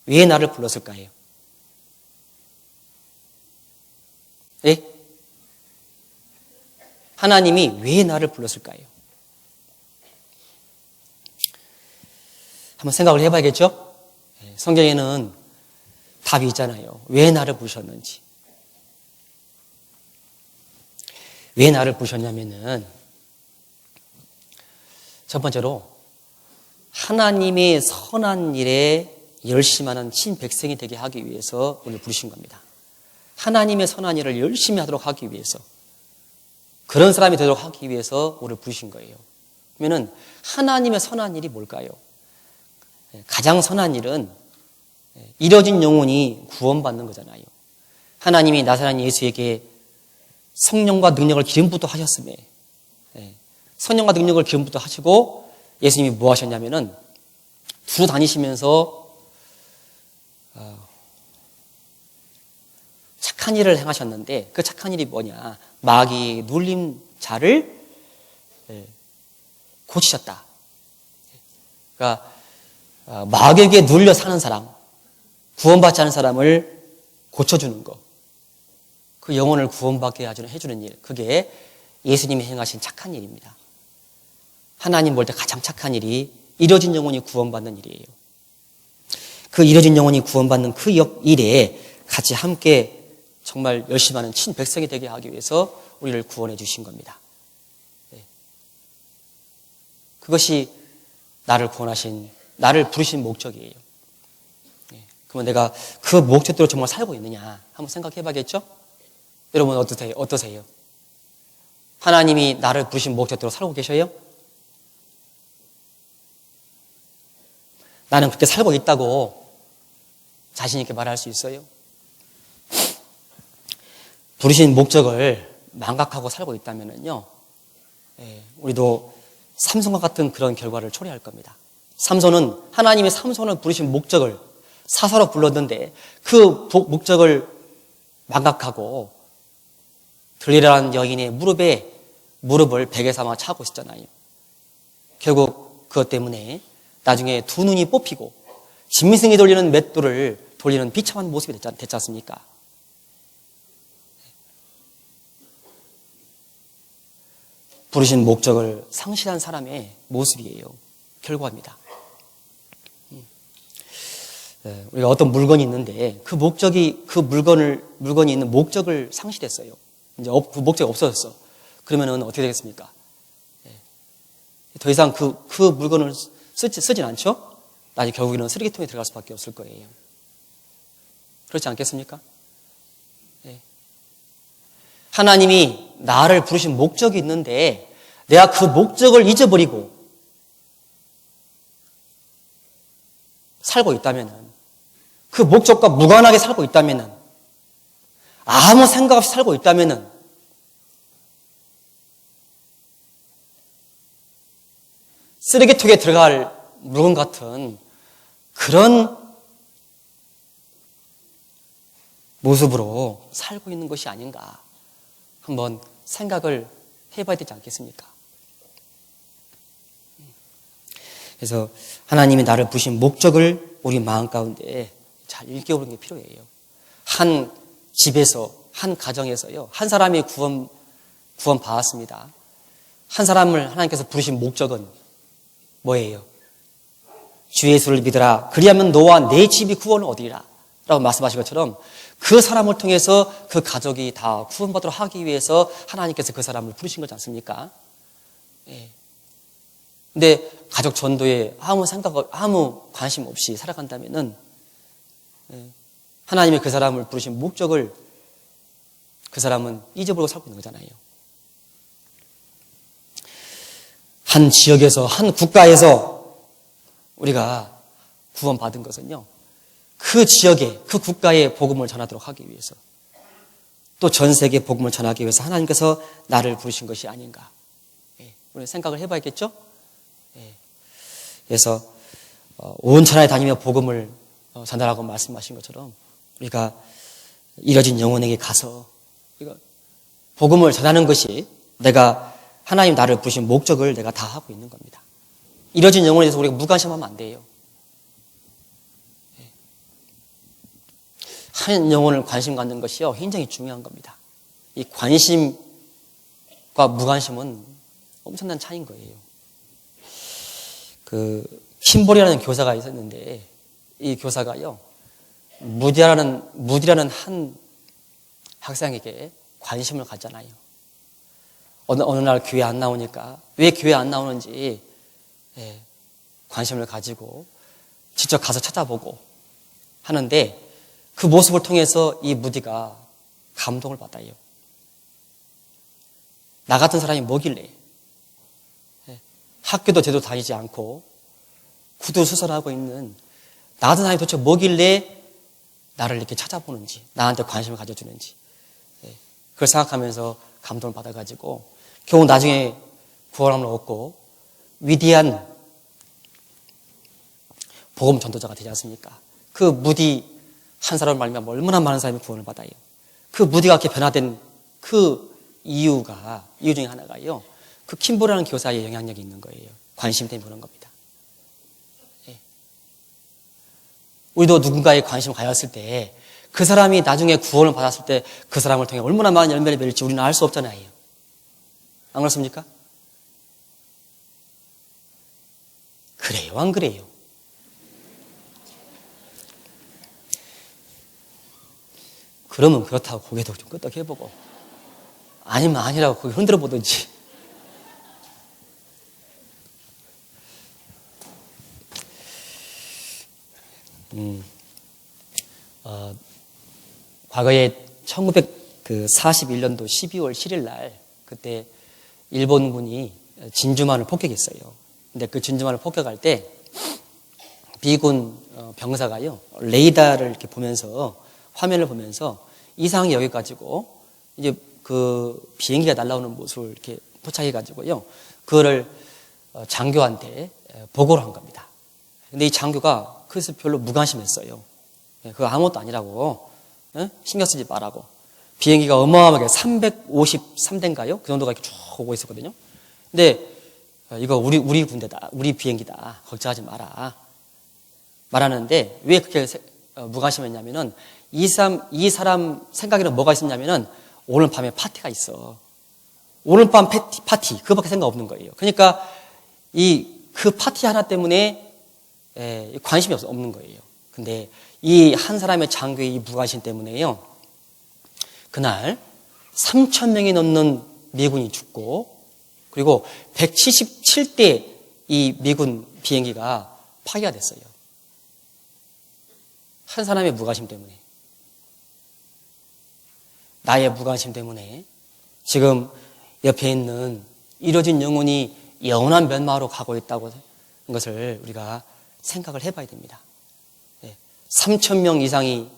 왜 나를 불렀을까요? 예? 하나님이 왜 나를 불렀을까요? 한번 생각을 해봐야겠죠? 성경에는 답이 있잖아요. 왜 나를 부르셨는지. 왜 나를 부르셨냐면은 첫 번째로 하나님의 선한 일에 열심하는 친백성이 되게 하기 위해서 우리를 부르신 겁니다. 하나님의 선한 일을 열심히 하도록 하기 위해서, 그런 사람이 되도록 하기 위해서 우리를 부르신 거예요. 그러면은 하나님의 선한 일이 뭘까요? 가장 선한 일은 잃어진 영혼이 구원받는 거잖아요. 하나님이 나사렛 예수에게 성령과 능력을 기름부터 하셨음에, 성령과 능력을 기름부터 하시고 예수님이 뭐 하셨냐면은 두루 다니시면서 착한 일을 행하셨는데, 그 착한 일이 뭐냐? 마귀 눌린 자를 고치셨다. 그러니까 마귀에게 눌려 사는 사람, 구원받지 않은 사람을 고쳐주는 것, 그 영혼을 구원받게 해주는 일, 그게 예수님이 행하신 착한 일입니다. 하나님 볼 때 가장 착한 일이 잃어진 영혼이 구원받는 일이에요. 그 잃어진 영혼이 구원받는 그 일에 같이 함께 정말 열심히 하는 친백성이 되게 하기 위해서 우리를 구원해 주신 겁니다. 그것이 나를 부르신 목적이에요. 그러면 내가 그 목적대로 정말 살고 있느냐 한번 생각해 봐야겠죠? 여러분 어떠세요? 하나님이 나를 부르신 목적대로 살고 계셔요? 나는 그렇게 살고 있다고 자신 있게 말할 수 있어요? 부르신 목적을 망각하고 살고 있다면요, 우리도 삼손과 같은 그런 결과를 초래할 겁니다. 삼손은 하나님이 삼손을 부르신 목적을 사사로 불렀는데 그 목적을 망각하고 들리라는 여인의 무릎을 베개 삼아 차고 있었잖아요. 결국 그것 때문에 나중에 두 눈이 뽑히고 진미승이 돌리는 맷돌을 돌리는 비참한 모습이 됐지 않습니까? 부르신 목적을 상실한 사람의 모습이에요. 결과입니다. 우리가 어떤 물건이 있는데 그 물건이 있는 목적을 상실했어요. 이제 그 목적이 없어졌어. 그러면은 어떻게 되겠습니까? 더 이상 그 물건을 쓰진 않죠? 나중에 결국에는 쓰레기통에 들어갈 수밖에 없을 거예요. 그렇지 않겠습니까? 하나님이 나를 부르신 목적이 있는데 내가 그 목적을 잊어버리고 살고 있다면은, 그 목적과 무관하게 살고 있다면은, 아무 생각 없이 살고 있다면은 쓰레기통에 들어갈 물건 같은 그런 모습으로 살고 있는 것이 아닌가 한번 생각을 해봐야 되지 않겠습니까? 그래서 하나님이 나를 부르신 목적을 우리 마음 가운데 잘 일깨우는 게 필요해요. 한 집에서, 한 가정에서요, 한 사람이 구원 받았습니다. 한 사람을 하나님께서 부르신 목적은 뭐예요? 주 예수를 믿으라. 그리하면 너와 내 집이 구원을 얻으리라. 라고 말씀하신 것처럼 그 사람을 통해서 그 가족이 다 구원받도록 하기 위해서 하나님께서 그 사람을 부르신 거지 않습니까? 근데 가족 전도에 아무 관심 없이 살아간다면은 하나님이 그 사람을 부르신 목적을 그 사람은 잊어버리고 살고 있는 거잖아요. 한 지역에서, 한 국가에서 우리가 구원받은 것은요, 그 지역에, 그 국가에 복음을 전하도록 하기 위해서, 또 전 세계에 복음을 전하기 위해서 하나님께서 나를 부르신 것이 아닌가. 우리 생각을 해봐야겠죠? 그래서 온 천하에 다니며 복음을 전달하고 말씀하신 것처럼 우리가 잃어진 영혼에게 가서 복음을 전하는 것이 내가 하나님 나를 부르신 목적을 내가 다 하고 있는 겁니다. 잃어진 영혼에 대해서 우리가 무관심하면 안 돼요. 한 영혼을 관심 갖는 것이요, 굉장히 중요한 겁니다. 이 관심과 무관심은 엄청난 차이인 거예요. 킴볼이라는 교사가 있었는데, 이 교사가요, 무디라는 한 학생에게 관심을 갖잖아요. 어느 날 교회 안 나오니까, 왜 교회 안 나오는지 관심을 가지고 직접 가서 찾아보고 하는데, 그 모습을 통해서 이 무디가 감동을 받아요. 나 같은 사람이 뭐길래 학교도 제대로 다니지 않고 구두수설하고 있는 나 같은 사람이 도대체 뭐길래 나를 이렇게 찾아보는지, 나한테 관심을 가져주는지, 그걸 생각하면서 감동을 받아가지고 겨우 나중에 구원함을 얻고 위대한 복음 전도자가 되지 않습니까? 그 무디 한 사람을 말미암아 얼마나 많은 사람이 구원을 받아요. 그 무디가 이렇게 변화된 그 이유 중에 하나가요, 그 킴보라는 교사의 영향력이 있는 거예요. 관심 때문에 그런 겁니다. 우리도 누군가에 관심을 가졌을 때 그 사람이 나중에 구원을 받았을 때 그 사람을 통해 얼마나 많은 열매를 맺을지 우리는 알 수 없잖아요. 안 그렇습니까? 그래요, 안 그래요? 그러면 그렇다고 고개도 좀 끄덕해보고, 아니면 아니라고 고개 흔들어 보든지. 과거에 1941년도 12월 7일 날 그때 일본군이 진주만을 폭격했어요. 근데 그 진주만을 폭격할 때 미군 병사가요, 레이더를 이렇게 보면서, 화면을 보면서 이상이 여기가지고 이제 그 비행기가 날아오는 모습을 이렇게 포착해가지고요, 그거를 장교한테 보고를 한 겁니다. 근데 이 장교가 그래서 별로 무관심했어요. 그거 아무것도 아니라고, 신경 쓰지 말라고. 비행기가 어마어마하게 353대인가요? 그 정도가 이렇게 쭉 오고 있었거든요. 근데 이거 우리 군대다, 우리 비행기다, 걱정하지 마라 말하는데, 왜 그렇게 무관심했냐면은 이 사람 생각에는 뭐가 있었냐면은 오늘 밤에 파티가 있어. 오늘 밤 파티 그거밖에 생각 없는 거예요. 그러니까 그 파티 하나 때문에 관심이 없는 거예요. 근데 이 한 사람의 장교의 이 무관심 때문에요, 그날 3,000명이 넘는 미군이 죽고, 그리고 177대 이 미군 비행기가 파괴가 됐어요. 한 사람의 무관심 때문에, 나의 무관심 때문에 지금 옆에 있는 이뤄진 영혼이 영원한 멸망으로 가고 있다고 하는 것을 우리가 생각을 해봐야 됩니다. 3,000명 이상이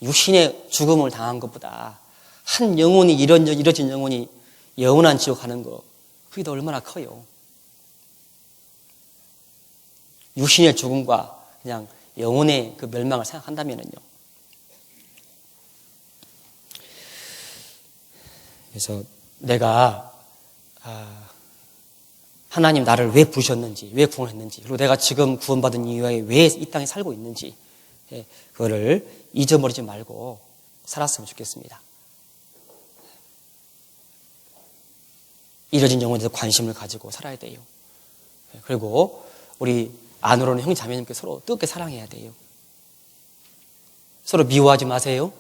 육신의 죽음을 당한 것보다 한 영혼이, 이뤄진 영혼이 영원한 지옥 가는 거, 그게 더 얼마나 커요. 육신의 죽음과 그냥 영혼의 그 멸망을 생각한다면요. 그래서 내가 하나님 나를 왜 부르셨는지, 왜 구원했는지, 그리고 내가 지금 구원받은 이후에 왜 이 땅에 살고 있는지, 그거를 잊어버리지 말고 살았으면 좋겠습니다. 이뤄진 영혼에 대해서 관심을 가지고 살아야 돼요. 그리고 우리 안으로는 형 자매님께 서로 뜨겁게 사랑해야 돼요. 서로 미워하지 마세요.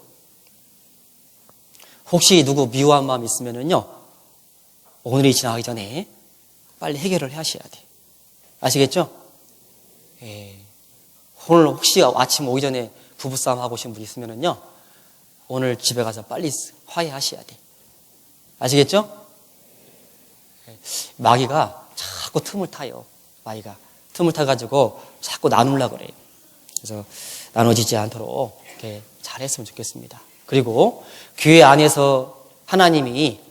혹시 누구 미워한 마음 있으면은요, 오늘이 지나가기 전에 빨리 해결을 하셔야 돼요. 아시겠죠? 오늘 혹시 아침 오기 전에 부부싸움 하고 오신 분 있으면은요, 오늘 집에 가서 빨리 화해하셔야 돼요. 아시겠죠? 마귀가 자꾸 틈을 타요. 마귀가 틈을 타가지고 자꾸 나누려고 그래요. 그래서 나눠지지 않도록 이렇게 잘했으면 좋겠습니다. 그리고 교회 안에서 하나님이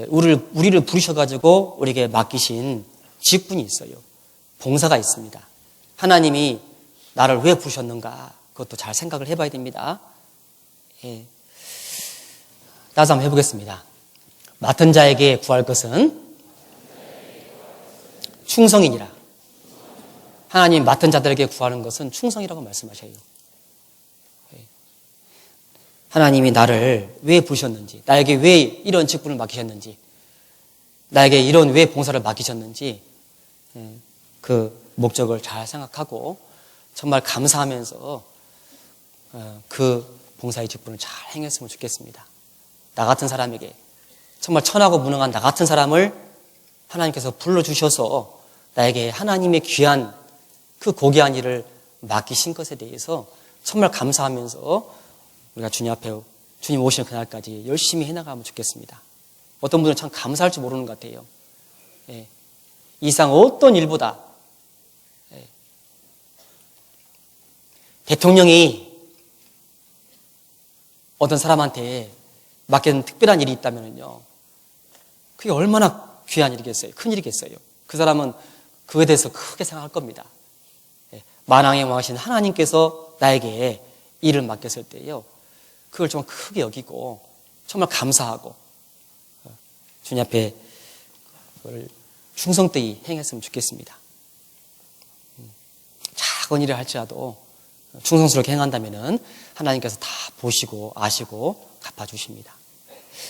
우리를 부르셔가지고 우리에게 맡기신 직분이 있어요. 봉사가 있습니다. 하나님이 나를 왜 부르셨는가, 그것도 잘 생각을 해봐야 됩니다. 따라서 한번 해보겠습니다. 맡은 자에게 구할 것은 충성이니라. 하나님 맡은 자들에게 구하는 것은 충성이라고 말씀하셔요. 하나님이 나를 왜 부르셨는지, 나에게 왜 이런 직분을 맡기셨는지, 나에게 이런 왜 봉사를 맡기셨는지, 그 목적을 잘 생각하고 정말 감사하면서 그 봉사의 직분을 잘 행했으면 좋겠습니다. 나 같은 사람에게, 정말 천하고 무능한 나 같은 사람을 하나님께서 불러주셔서 나에게 하나님의 귀한 그 고귀한 일을 맡기신 것에 대해서 정말 감사하면서 우리가 주님 앞에, 주님 오시는 그날까지 열심히 해나가면 좋겠습니다. 어떤 분들은 참 감사할 줄 모르는 것 같아요. 이 세상 어떤 일보다 대통령이 어떤 사람한테 맡기는 특별한 일이 있다면요, 그게 얼마나 귀한 일이겠어요. 큰 일이겠어요. 그 사람은 그에 대해서 크게 생각할 겁니다. 만왕의 왕이신 하나님께서 나에게 일을 맡겼을 때요, 그걸 정말 크게 여기고 정말 감사하고 주님 앞에 그걸 충성되이 행했으면 좋겠습니다. 작은 일을 할지라도 충성스럽게 행한다면은 하나님께서 다 보시고 아시고 갚아주십니다.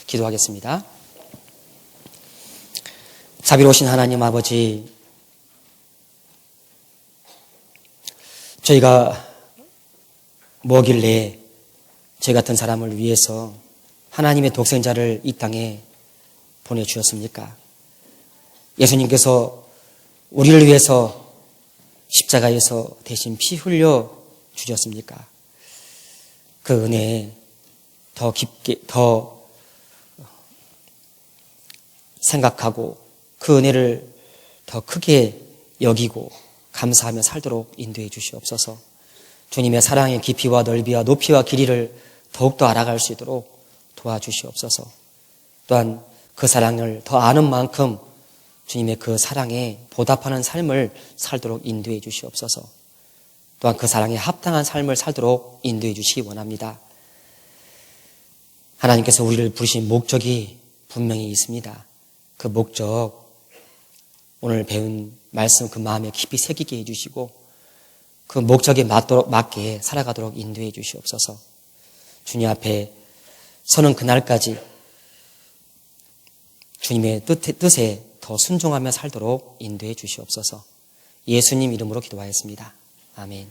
기도하겠습니다. 자비로우신 하나님 아버지, 저희가 뭐길래 저희 같은 사람을 위해서 하나님의 독생자를 이 땅에 보내주셨습니까? 예수님께서 우리를 위해서 십자가에서 대신 피 흘려 주셨습니까? 그 은혜에 더 깊게, 더 생각하고 그 은혜를 더 크게 여기고 감사하며 살도록 인도해 주시옵소서. 주님의 사랑의 깊이와 넓이와 높이와 길이를 더욱더 알아갈 수 있도록 도와주시옵소서. 또한 그 사랑을 더 아는 만큼 주님의 그 사랑에 보답하는 삶을 살도록 인도해 주시옵소서. 또한 그 사랑에 합당한 삶을 살도록 인도해 주시기 원합니다. 하나님께서 우리를 부르신 목적이 분명히 있습니다. 그 목적, 오늘 배운 말씀 그 마음에 깊이 새기게 해주시고 그 목적에 맞게 살아가도록 인도해 주시옵소서. 주님 앞에 서는 그날까지 주님의 뜻에 더 순종하며 살도록 인도해 주시옵소서. 예수님 이름으로 기도하였습니다. 아멘.